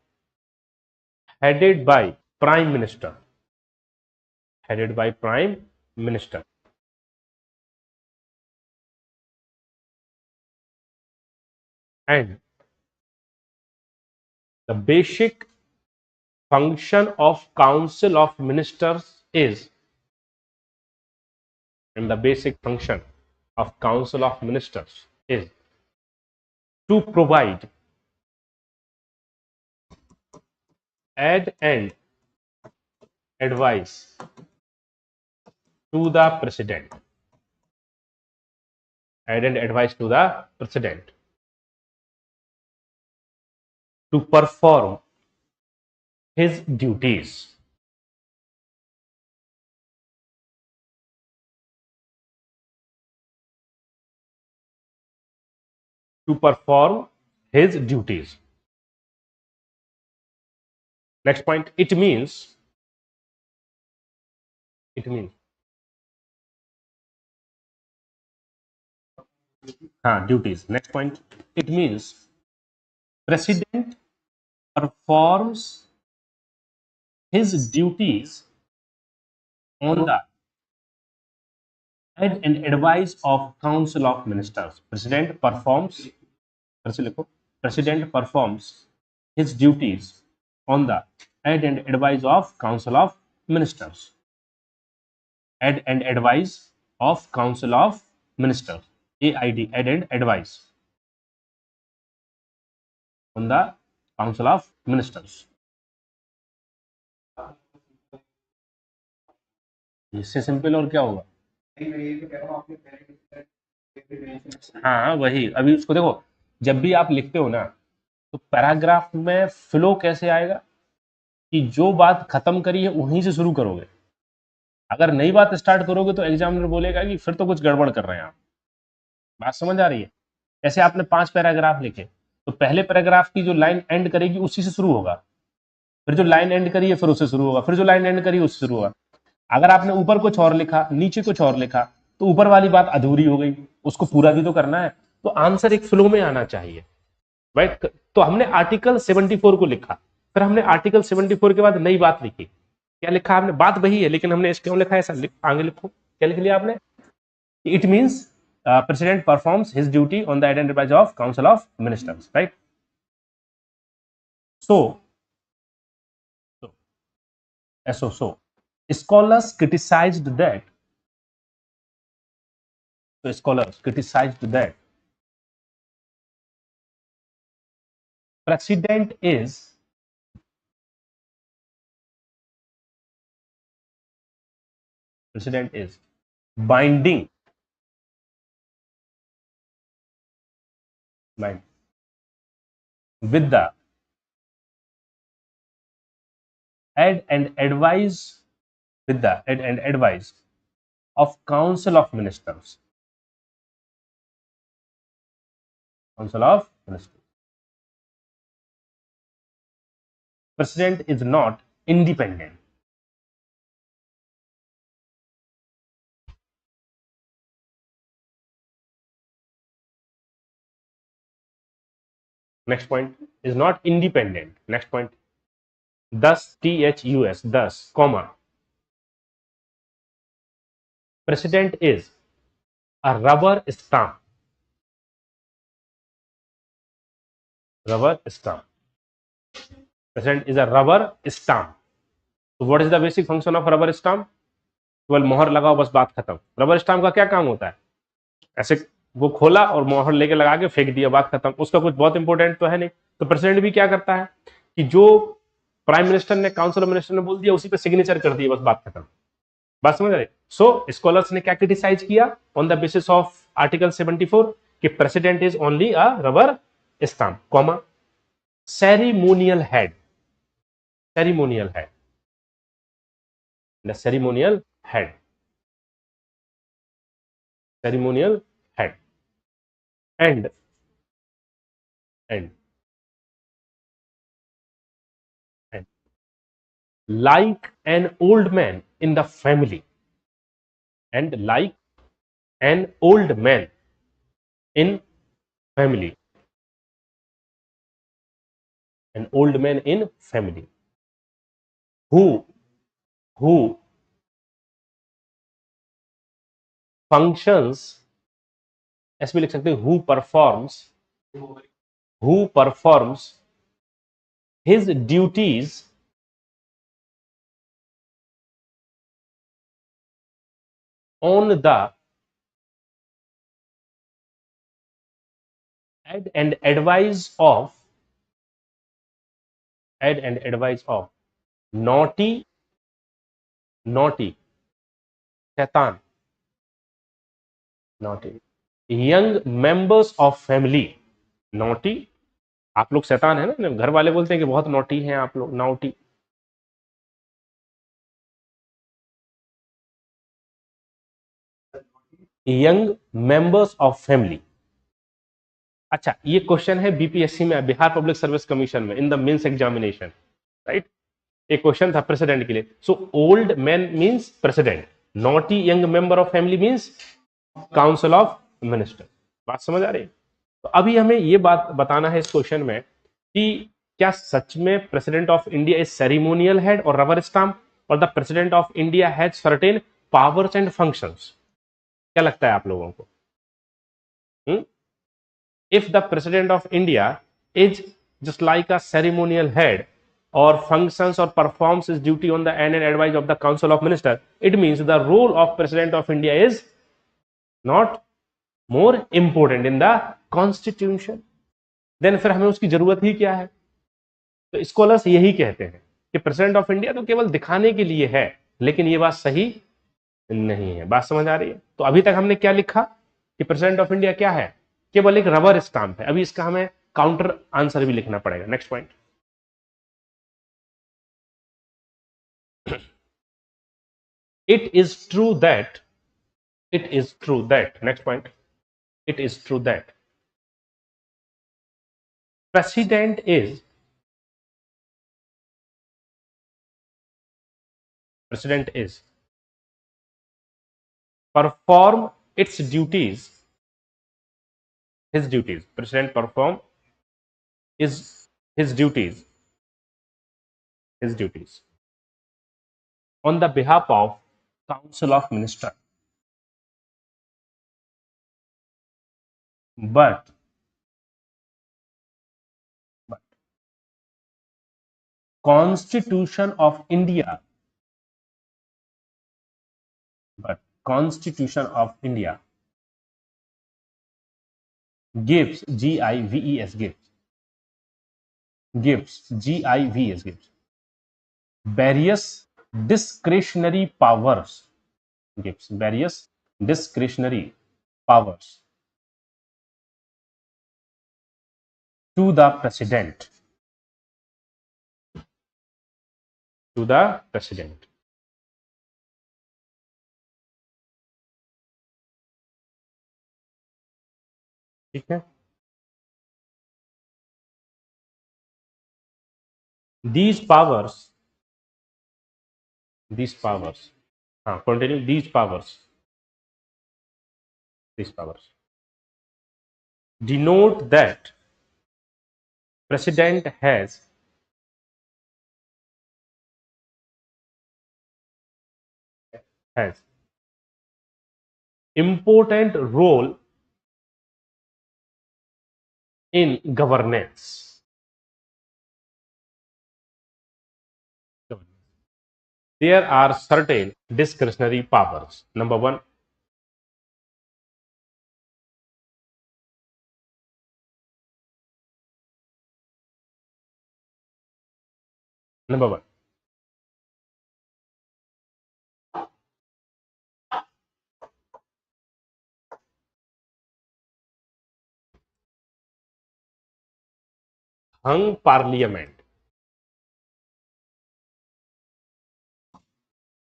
headed by Prime Minister. Headed by Prime Minister. And the basic function of Council of Ministers is, and the basic function of Council of Ministers is to provide aid and advice to the president. Aid and advice to the president to perform his duties. To perform his duties. Next point, it means हाँ, duties. Next point, it means president performs his duties on the aid and advice of council of ministers. President performs, फिर से लिखो, president performs his duties on the aid and advice of council of ministers. Aid and advice of council of ministers, AID, aid and advice on the council of ministers. इससे simple और क्या होगा? हाँ वही, अभी उसको देखो, जब भी आप लिखते हो ना तो पैराग्राफ में फ्लो कैसे आएगा कि जो बात खत्म करी है वहीं से शुरू करोगे. अगर नई बात स्टार्ट करोगे तो एग्जामिनर बोलेगा कि फिर तो कुछ गड़बड़ कर रहे हैं आप. बात समझ आ रही है? जैसे आपने 5 पैराग्राफ लिखे तो पहले पैराग्राफ की जो लाइन एंड करेगी उसी से शुरू होगा, फिर जो लाइन एंड करी है फिर उससे शुरू होगा, फिर जो लाइन एंड करी उससे शुरू होगा. अगर आपने ऊपर कुछ और लिखा नीचे कुछ और लिखा तो ऊपर वाली बात अधूरी हो गई, उसको पूरा भी तो करना है. तो आंसर एक फ्लो में आना चाहिए, राइट. तो हमने आर्टिकल 74 को लिखा, फिर हमने आर्टिकल 74 के बाद नई बात लिखी. क्या लिखा हमने? बात वही है लेकिन हमने क्यों लिखा है ऐसा? आगे लिखो, क्या लिख लिया आपने? It means president performs his duty on the advice of council of ministers, right. So scholars criticized that. So scholars criticized that president is binding with the aid and advice of council of ministers. President is not independent. Next point is not independent. Next point, thus, THUS, thus, comma, president is a rubber stamp. President is a rubber stamp. So what is the basic function of rubber stamp? केवल मोहर लगाओ बस बात खत्म. Rubber stamp का क्या काम होता है? ऐसे वो खोला और मोहर लेके लगा के फेंक दिया, बात खत्म. उसका कुछ बहुत इंपॉर्टेंट तो है नहीं. तो प्रेसिडेंट भी क्या करता है कि जो प्राइम मिनिस्टर ने, काउंसिल ऑफ मिनिस्टर ने बोल दिया उसी पे सिग्नेचर कर दिया, बस बात खत्म. बात समझ रहे? सो स्कॉलर्स ने क्या क्रिटिसाइज किया on the basis of article 74 कि president is only a rubber stamp, comma, ceremonial head. The ceremonial head and like an old man in the family, and like an old man in family, who functions, ऐसे भी लिख सकते हैं, who performs his duties on the aid and advice of naughty शैतान, young members of family. naughty, आप लोग शैतान है ना, घर वाले बोलते हैं कि बहुत नोटी हैं आप लोग, naughty. Young members of family. अच्छा, ये क्वेश्चन है बीपीएससी में, बिहार पब्लिक सर्विस कमीशन में, in the mains examination, right. एक क्वेश्चन था प्रेसिडेंट के लिए. So old man means president, naughty young member of family means council of minister. बात समझ आ रही है? तो अभी हमें ये बात बताना है इस क्वेश्चन में कि क्या सच में president of India is ceremonial head और रबर स्टाम्प, और the president of India has certain powers and functions? क्या लगता है आप लोगों को? If the president of India is just like a ceremonial head or functions or performs his duty on the end and advice of the council of minister, it means the role of president of India is not more important in the constitution. Then फिर हमें उसकी जरूरत ही क्या है? तो scholars यही कहते हैं कि प्रेसिडेंट ऑफ इंडिया तो केवल दिखाने के लिए है, लेकिन ये बात सही नहीं है। बात समझ आ रही है? तो अभी तक हमने क्या लिखा कि प्रेसिडेंट ऑफ इंडिया क्या है? केवल एक रबर स्टाम्प है। अभी इसका हमें काउंटर आंसर भी लिखना पड़ेगा। Next point, it is true that, it is true that, next point, it is true that president is, president is perform its duties, his duties, president perform is his duties, his duties on the behalf of council of minister, but constitution of India, but constitution of India gives, gives, gives various discretionary powers, gives various discretionary powers to the president, to the president. ठीक है? These powers, हाँ continue, these powers denote that president has important role in governance. There are certain discretionary powers. Number one, hung parliament,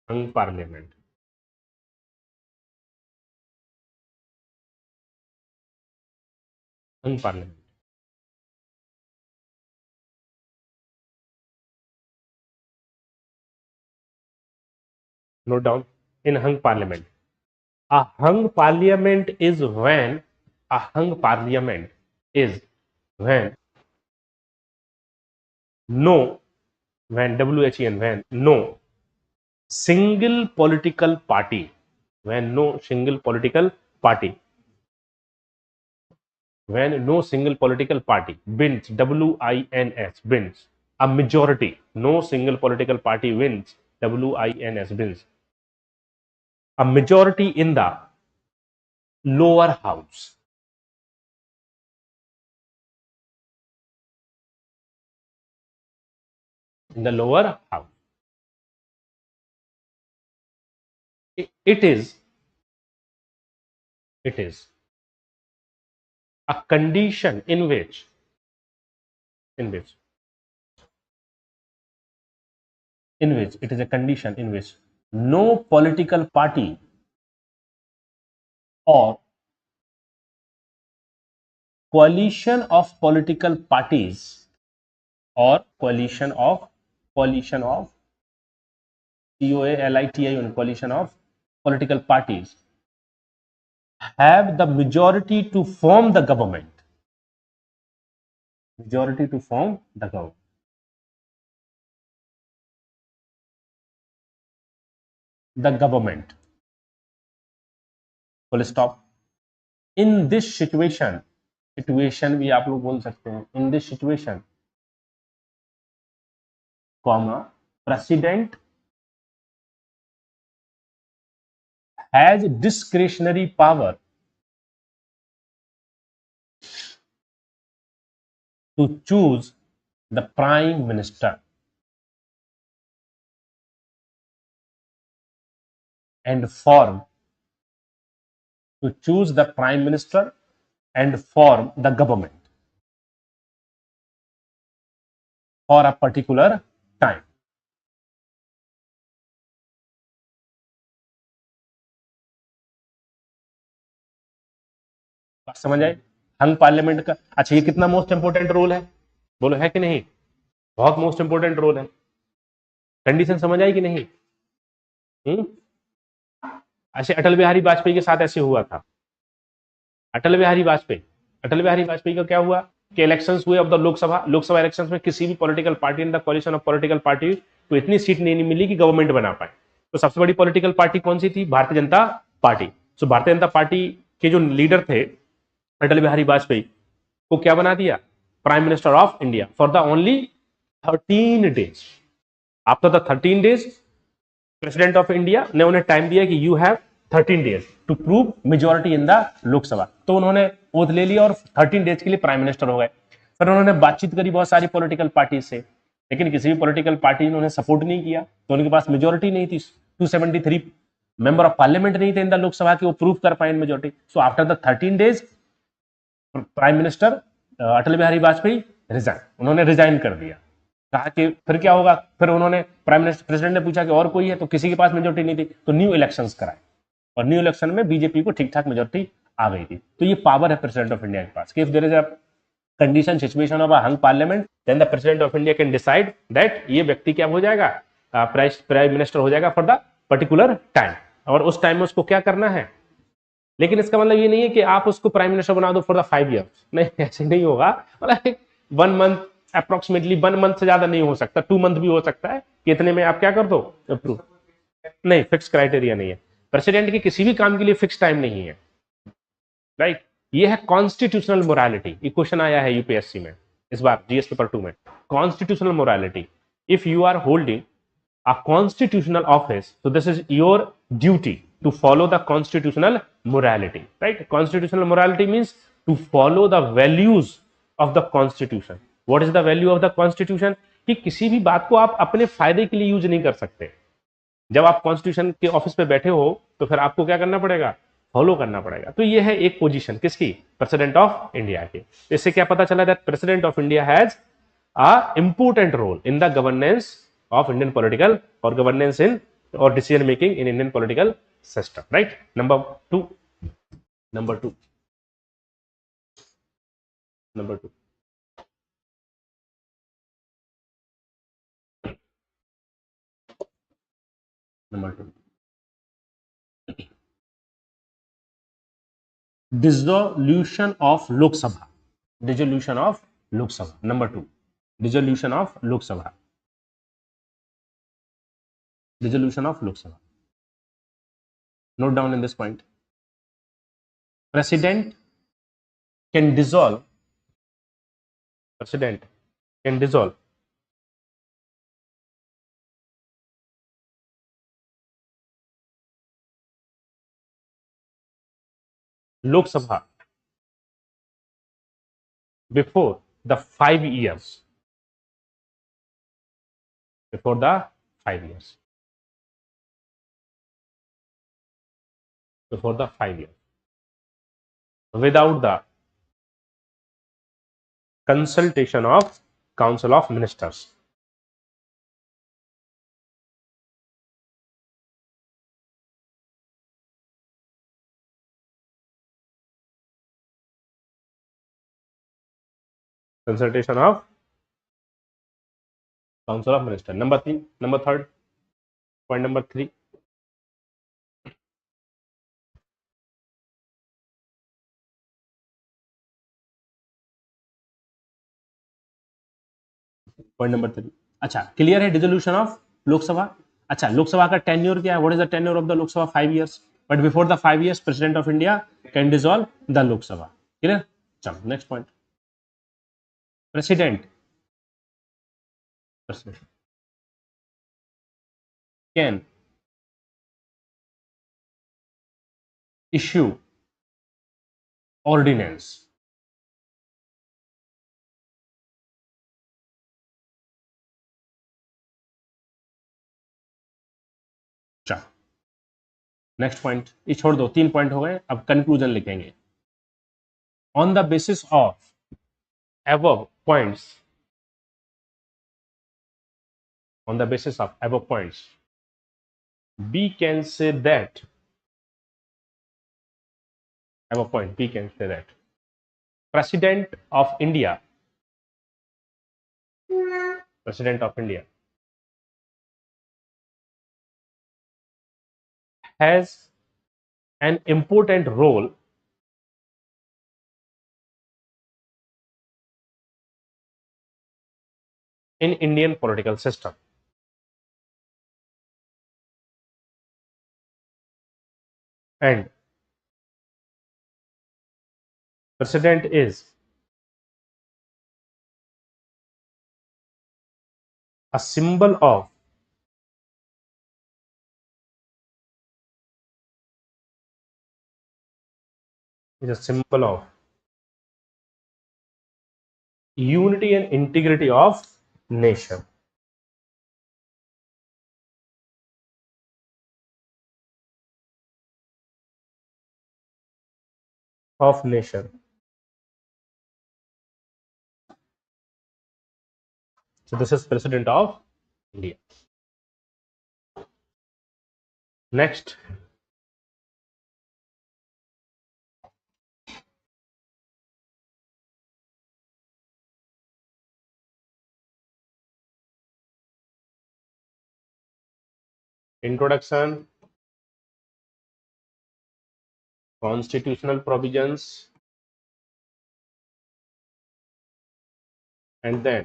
hung parliament, hung parliament. Note down, in hung parliament. A hung parliament is when, a hung parliament is when no, when WHEN, when no single political party, when no single political party, when no single political party wins, WINS, wins a majority, no single political party wins, WINS, wins a majority in the lower house. In the lower house. It is a condition in which it is a condition in which no political party or coalition of political parties or coalition of COALITI, coalition of political parties have the majority to form the government. Majority to form the government. The government. Full stop. In this situation, situation भी आप लोग बोल सकते हैं. In this situation, comma, president has discretionary power to choose the prime minister and form to choose the prime minister and form the government for a particular time. बात समझ आई? हंग parliament का. अच्छा, ये कितना मोस्ट इंपोर्टेंट रोल है, बोलो है कि नहीं? बहुत मोस्ट इंपोर्टेंट रोल है. कंडीशन समझ आई कि नहीं? ऐसे अटल बिहारी वाजपेयी के साथ ऐसे हुआ था. अटल बिहारी वाजपेयी का क्या हुआ कि इलेक्शंस हुए ऑफ द लोकसभा इलेक्शंस में किसी भी political party in the collision of political party को इतनी सीट नहीं मिली कि गवर्नमेंट बना पाए. तो सबसे बड़ी पॉलिटिकल पार्टी कौन सी थी? भारतीय जनता पार्टी. सो भारतीय जनता पार्टी के जो लीडर थे अटल बिहारी वाजपेयी को क्या बना दिया? Prime minister of India for the only 13 days. After the 13 days president of India ने उन्हें टाइम दिया कि you have 13 days to prove majority in the Lok Sabha. तो उन्होंने ओथ ले लिया और 13 डेज के लिए प्राइम मिनिस्टर हो गए. फिर उन्होंने बातचीत करी बहुत सारी पॉलिटिकल पार्टी से, लेकिन किसी भी पॉलिटिकल पार्टी ने उन्हें सपोर्ट नहीं किया. तो उनके पास मेजोरिटी नहीं थी. 273 मेंबर ऑफ पार्लियामेंट नहीं थे इन द लोकसभा के वो प्रूव कर पाए majority. So after the 13 days prime minister Atal Bihari Vajpayee resign, उन्होंने रिजाइन कर दिया. कहा कि फिर क्या होगा? फिर उन्होंने प्राइम मिनिस्टर प्रेसिडेंट ने पूछा कि और कोई है, तो किसी के पास मेजोरिटी नहीं थी. तो न्यू इलेक्शंस कराए और न्यू इलेक्शन में बीजेपी को ठीक ठाक मेजोरिटी आ गई थी. तो ये पावर है प्रेसिडेंट ऑफ इंडिया के पास कि if there is a condition situation of a hung parliament then the president of India can decide that ये व्यक्ति क्या हो जाएगा? प्राइम मिनिस्टर हो जाएगा फॉर द पर्टिकुलर टाइम. और उस टाइम में उसको क्या करना है. लेकिन इसका मतलब ये नहीं है कि आप उसको प्राइम मिनिस्टर बना दो फॉर द 5 ईयर. नहीं, ऐसे नहीं होगा. मतलब 1 मंथ अप्रोक्सीमेटली 1 मंथ से ज्यादा नहीं हो सकता. 2 मंथ भी हो सकता है कि इतने में आप क्या कर दो अप्रूव. नहीं, फिक्स क्राइटेरिया नहीं है. प्रेसिडेंट के किसी भी काम के लिए फिक्स टाइम नहीं है. राइट. ये है कॉन्स्टिट्यूशनल मोरालिटी. ये क्वेश्चन आया है यूपीएससी में इस बार जीएस पेपर 2 में. Constitutional morality. If you are holding a constitutional office, so this is your duty to follow the constitutional morality. Right. Constitutional morality means to follow the values of the constitution. What is the value of the constitution? कि किसी भी बात को आप अपने फायदे के लिए यूज नहीं कर सकते. जब आप कॉन्स्टिट्यूशन के ऑफिस पे बैठे हो तो फिर आपको क्या करना पड़ेगा? फॉलो करना पड़ेगा. तो ये है एक पोजीशन किसकी? प्रेसिडेंट ऑफ इंडिया की. इससे क्या पता चला? That president of India has a important role in the governance of Indian political or governance in or decision making in Indian political system. Right. Number two. Number two. Number two. Number two. Dissolution of Lok Sabha. Dissolution of Lok Sabha. Number two. Dissolution of Lok Sabha. Dissolution of Lok Sabha. Note down in this point. President can dissolve. President can dissolve Lok Sabha before the 5 years. Before the 5 years. Before the 5 years. Without the consultation of Council of Ministers. Consultation of Council of Ministers. Number third, point number 3. Point number 3। अच्छा, clear है dissolution of Lok Sabha. अच्छा, लोकसभा का tenure क्या है? What is the tenure of the Lok Sabha? 5 years, but before the 5 years president of India can dissolve the Lok Sabha. Clear? चलो next point. President can issue ordinance next point, ये छोड़ दो, 3 पॉइंट हो गए, अब कंक्लूजन लिखेंगे। On the basis of above points, on the basis of above points, we can say that above point we can say that president of India has an important role in Indian political system, and president is a symbol of unity and integrity of nation. So this is president of India. Next, introduction, constitutional provisions, and then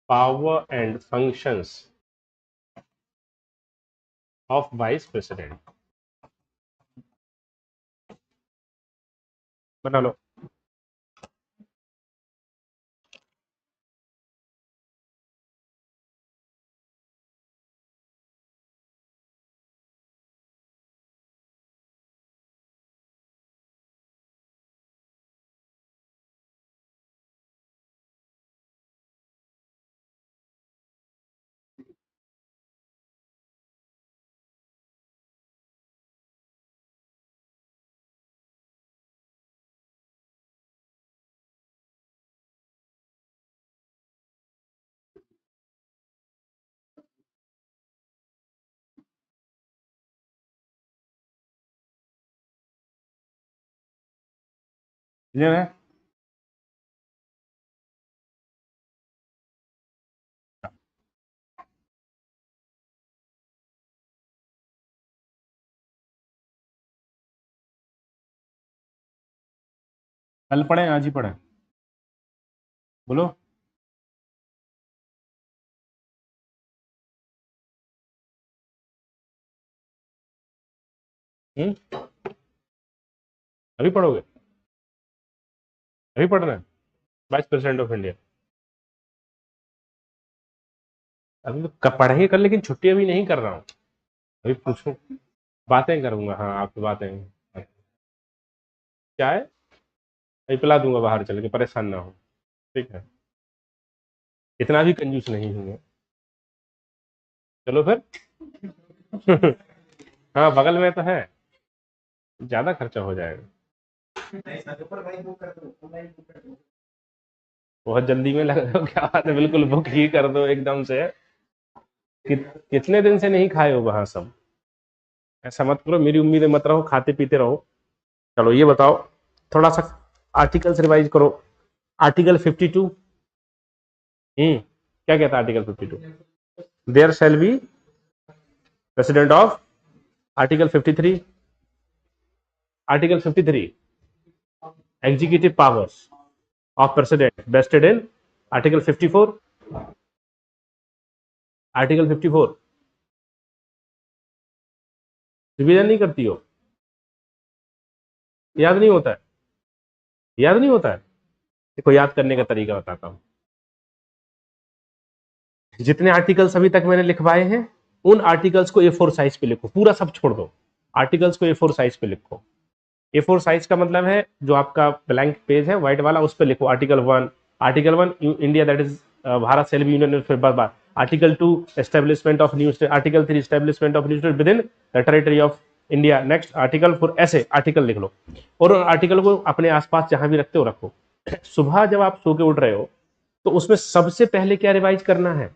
power and functions of vice president. बना लो। Clear है? कल पढ़े आज ही पढ़े? बोलो। अभी पढ़ोगे? अभी पढ़ रहे हैं वाइस प्रेसिडेंट ऑफ इंडिया? अभी तो पढ़ेंगे कल, लेकिन छुट्टी अभी नहीं कर रहा हूँ। अभी पूछूं, बातें करूंगा। हाँ, आपकी बातें। क्या है? अभी पिला दूंगा बाहर चल के, परेशान ना हो। ठीक है, इतना भी कंजूस नहीं हूँ। चलो फिर। हाँ, बगल में तो है, ज्यादा खर्चा हो जाएगा। बहुत जल्दी में लग रहे हो, क्या बात है? बिल्कुल बुक ही कर दो एकदम से। कितने दिन से नहीं खाए हो वहां सब? ऐसा मत करो, मेरी उम्मीदें मत रहो, खाते पीते रहो। चलो ये बताओ, थोड़ा सा आर्टिकल्स रिवाइज करो। आर्टिकल 52, क्या कहता है article 52? There shall be president of. Article 53, executive powers of president vested in article 54, article 54 revision नहीं करती हो, याद नहीं होता है, याद नहीं होता है। देखो याद करने का तरीका बताता हूं। जितने आर्टिकल्स अभी तक मैंने लिखवाए हैं उन आर्टिकल्स को A4 साइज पे लिखो, पूरा सब छोड़ दो, आर्टिकल्स को A4 साइज पे लिखो। A4 साइज का मतलब है जो आपका ब्लैंक पेज है व्हाइट वाला, उस पर लिखो article 1, article 1 India that is Bharat shall be union, फिर बार article 2 establishment of new state, article 3 establishment of new state with in the territory of India, next article 4, ऐसे आर्टिकल लिख लो और आर्टिकल को अपने आसपास जहां भी रखते हो रखो। सुबह जब आप सो के उठ रहे हो तो उसमें सबसे पहले क्या रिवाइज करना है,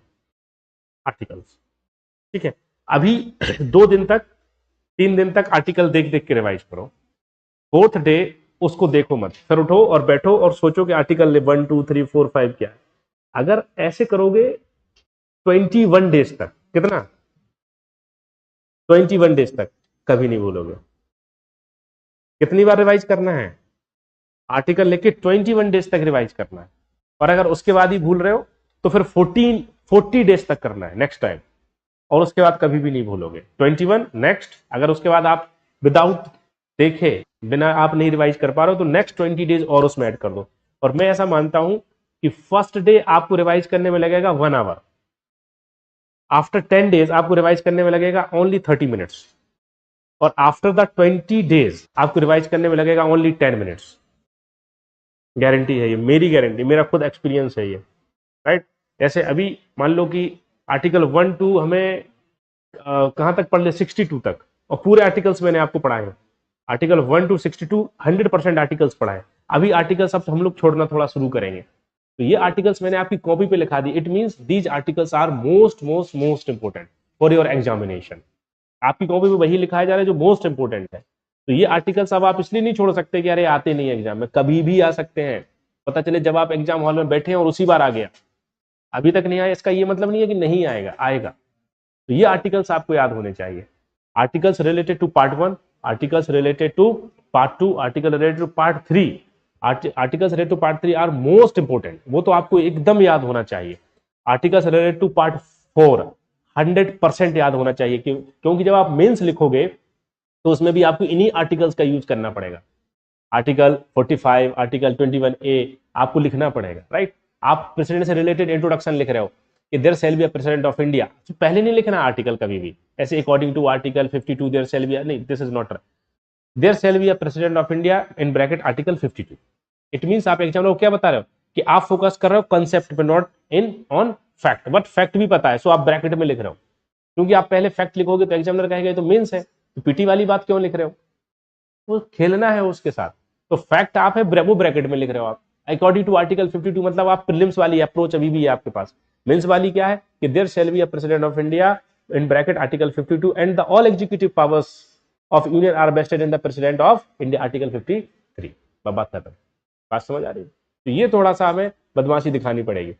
आर्टिकल्स। ठीक है, अभी 2 दिन तक 3 दिन तक आर्टिकल देख देख के रिवाइज करो, 4th डे उसको देखो मत, फिर उठो और बैठो और सोचो कि आर्टिकल 1 2 3 4 5 क्या है। अगर ऐसे करोगे 21 डेज तक, कितना 21 डेज तक कभी नहीं भूलोगे। कितनी बार रिवाइज करना है, आर्टिकल लेके 21 डेज तक रिवाइज करना है। और अगर उसके बाद ही भूल रहे हो तो फिर 40 डेज तक करना है नेक्स्ट टाइम, और उसके बाद कभी भी नहीं भूलोगे। 21 नेक्स्ट, अगर उसके बाद आप विदाउट देखे बिना आप नहीं रिवाइज कर पा रहे हो तो नेक्स्ट 20 डेज और उसमें ऐड कर दो। और मैं ऐसा मानता हूं कि फर्स्ट डे आपको रिवाइज करने में लगेगा 1 आवर, आफ्टर 10 डेज आपको रिवाइज करने में लगेगा ओनली 30 मिनट्स, और आफ्टर द 20 डेज आपको रिवाइज करने में लगेगा ओनली 10 मिनट्स। गारंटी है ये, मेरी गारंटी, मेरा खुद एक्सपीरियंस है ये, राइट। जैसे अभी मान लो कि आर्टिकल 1 2 हमें कहां तक पढ़ ले, 62 तक, और पूरे आर्टिकल्स मैंने आपको पढ़ाए हैं, आर्टिकल 1 टू 62 100% आर्टिकल्स पढ़ाए। अभी आर्टिकल्स अब हम लोग छोड़ना थोड़ा शुरू करेंगे, तो ये आर्टिकल्स मैंने आपकी कॉपी पे लिखा दी। It means these articles are most most most important for your examination. आपकी कॉपी पे वही लिखाया जा रहा है जो मोस्ट इंपोर्टेंट है। तो ये आर्टिकल्स अब आप इसलिए नहीं छोड़ सकते कि अरे आते नहीं एग्जाम में, कभी भी आ सकते हैं। पता चले जब आप एग्जाम हॉल में बैठे हैं और उसी बार आ गया, अभी तक नहीं आया इसका ये मतलब नहीं है कि नहीं आएगा, आएगा। तो ये आर्टिकल्स आपको याद होने चाहिए। Articles related to part 1, articles related to part 2, article related to part 3, articles related to part 3 are most important, वो तो आपको एकदम याद होना चाहिए। आर्टिकल्स रिलेटेड टू पार्ट 4 100% याद होना चाहिए, क्योंकि जब आप मेंस लिखोगे तो उसमें भी आपको इन्हीं आर्टिकल्स का यूज करना पड़ेगा। आर्टिकल 45, आर्टिकल 21A आपको लिखना पड़ेगा, राइट। आप प्रेसिडेंट से रिलेटेड इंट्रोडक्शन लिख रहे हो कि there shall be a president of India, तो पहले नहीं लिखना आर्टिकल कभी भी ऐसे according to article 52 there shall be, नहीं, this is not, there shall be a president of India in bracket article 52। It means आप एग्जाम में क्या बता रहे हो कि आप फोकस कर रहे हो कंसेप्ट पे, not in on fact, but fact भी पता है, सो आप ब्रैकेट में लिख रहे हो। क्योंकि आप पहले फैक्ट लिखोगे तो एग्जामिनर कहेगा तो मींस है, तो पीटी वाली बात क्यों लिख रहे हो, वो खेलना है उसके साथ। तो फैक्ट आप है वो ब्रैकेट में लिख रहे हो आप अकॉर्डिंग टू आर्टिकल 52, मतलब आप प्रीलिम्स वाली अप्रोच अभी भी है आपके पास। मेंस वाली क्या है कि there shall be a president of India in bracket article 52 and the all executive powers of union are vested in the president of India article 53। बात खत्म, बात समझ आ रही है। तो ये थोड़ा सा हमें बदमाशी दिखानी पड़ेगी।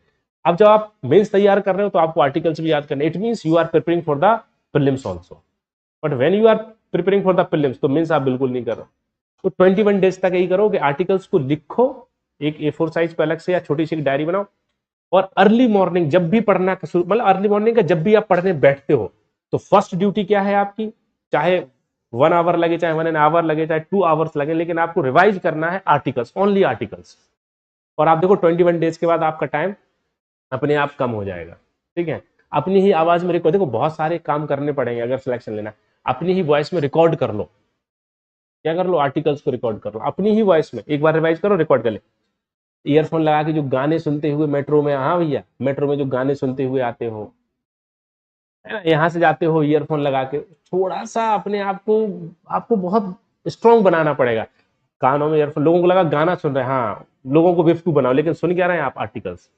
अब जब आप मेंस तैयार कर रहे हो तो आपको आर्टिकल्स भी याद करने, it means you are preparing for the prelims also, but when you are preparing for the prelims तो मेंस आप बिल्कुल नहीं कर रहे। तो 21 डेज तक यही करो कि आर्टिकल्स को लिखो एक A4 साइज पे अलग से या छोटी सी डायरी बनाओ, और अर्ली मॉर्निंग जब भी पढ़ना, मतलब अर्ली मॉर्निंग का जब भी आप पढ़ने बैठते हो तो फर्स्ट ड्यूटी क्या है आपकी, चाहे 1 आवर लगे, चाहे 1 आवर लगे, चाहे 2 आवर्स लगे, लेकिन आपको रिवाइज करना है आर्टिकल्स, ओनली आर्टिकल्स। और आप देखो 21 डेज के बाद आपका टाइम अपने आप कम हो जाएगा, ठीक है। अपनी ही आवाज में रिकॉर्ड, देखो बहुत सारे काम करने पड़ेंगे अगर सिलेक्शन लेना, अपनी ही वॉइस में रिकॉर्ड कर लो, क्या कर लो, आर्टिकल्स को रिकॉर्ड कर लो अपनी ही वॉइस में, एक बार रिवाइज करो, रिकॉर्ड कर ले। ईयरफोन लगा के जो गाने सुनते हुए मेट्रो में, हाँ भैया मेट्रो में जो गाने सुनते हुए आते हो, है ना, यहाँ से जाते हो ईयरफोन लगा के, थोड़ा सा अपने आप को आपको बहुत स्ट्रांग बनाना पड़ेगा। कानों में ईयरफोन, लोगों को लगा गाना सुन रहे हैं, हाँ लोगों को बेवकूफ बनाओ, लेकिन सुन क्या रहे हैं आप, आर्टिकल्स।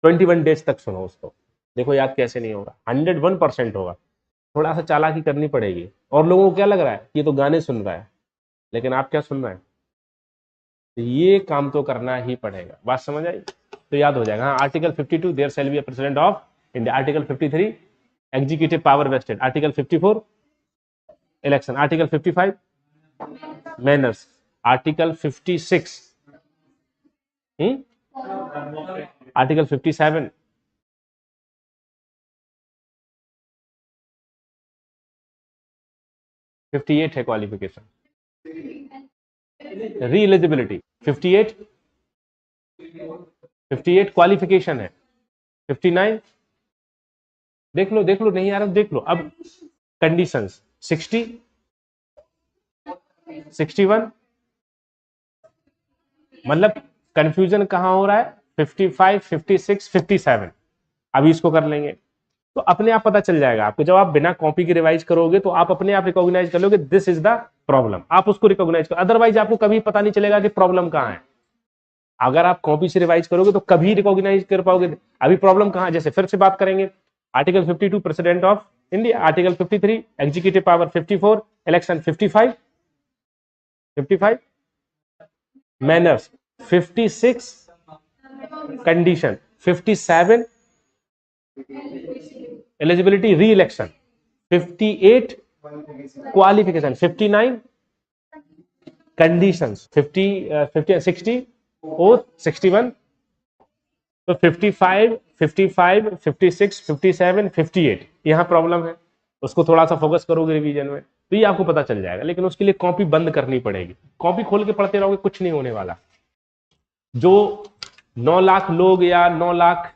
21 डेज तक सुनो उसको, देखो याद कैसे नहीं होगा, 101% होगा। थोड़ा सा चालाकी करनी पड़ेगी, और लोगों को क्या लग रहा है कि ये तो गाने सुन रहा है, लेकिन आप क्या सुन रहे हैं, तो ये काम तो करना ही पड़ेगा। बात समझ आई, तो याद हो जाएगा। हाँ, article 52 there shall be a president of India, article 53 executive power vested, article 54 election, article 55 manners, article 56 hmm article 57, (58) है क्वालिफिकेशन। री एलिजिबिलिटी 58 क्वालिफिकेशन है। 59 देख लो नहीं यार, देख लो अब कंडीशंस। 60, 61, मतलब कंफ्यूजन कहां हो रहा है? 55, 56, 57। अभी इसको कर लेंगे तो अपने आप पता चल जाएगा आपको। जब आप बिना कॉपी के रिवाइज करोगे तो आप अपने आप रिकॉग्नाइज कर लोगे दिस इज द प्रॉब्लम, आप उसको रिकॉग्नाइज करो। अदरवाइज आपको कभी पता नहीं चलेगा कि प्रॉब्लम कहां है। अगर आप कॉपी से रिवाइज करोगे तो कभी रिकॉग्नाइज कर पाओगे अभी प्रॉब्लम कहां है। जैसे फिर से बात करेंगे, article 52 president of India, article 53 executive power, 54 election, 55 manners, 56 condition, 57 eligibility री इलेक्शन, 58 क्वालिफिकेशन, 59 कंडीशंस, 60 ओथ, 61। तो 55, 56, 57, 58 यहां प्रॉब्लम है। उसको थोड़ा सा फोकस करोगे रिवीजन में तो ये आपको पता चल जाएगा। लेकिन उसके लिए कॉपी बंद करनी पड़ेगी। कॉपी खोल के पढ़ते रहोगे कुछ नहीं होने वाला। जो 9 लाख लोग या 9 लाख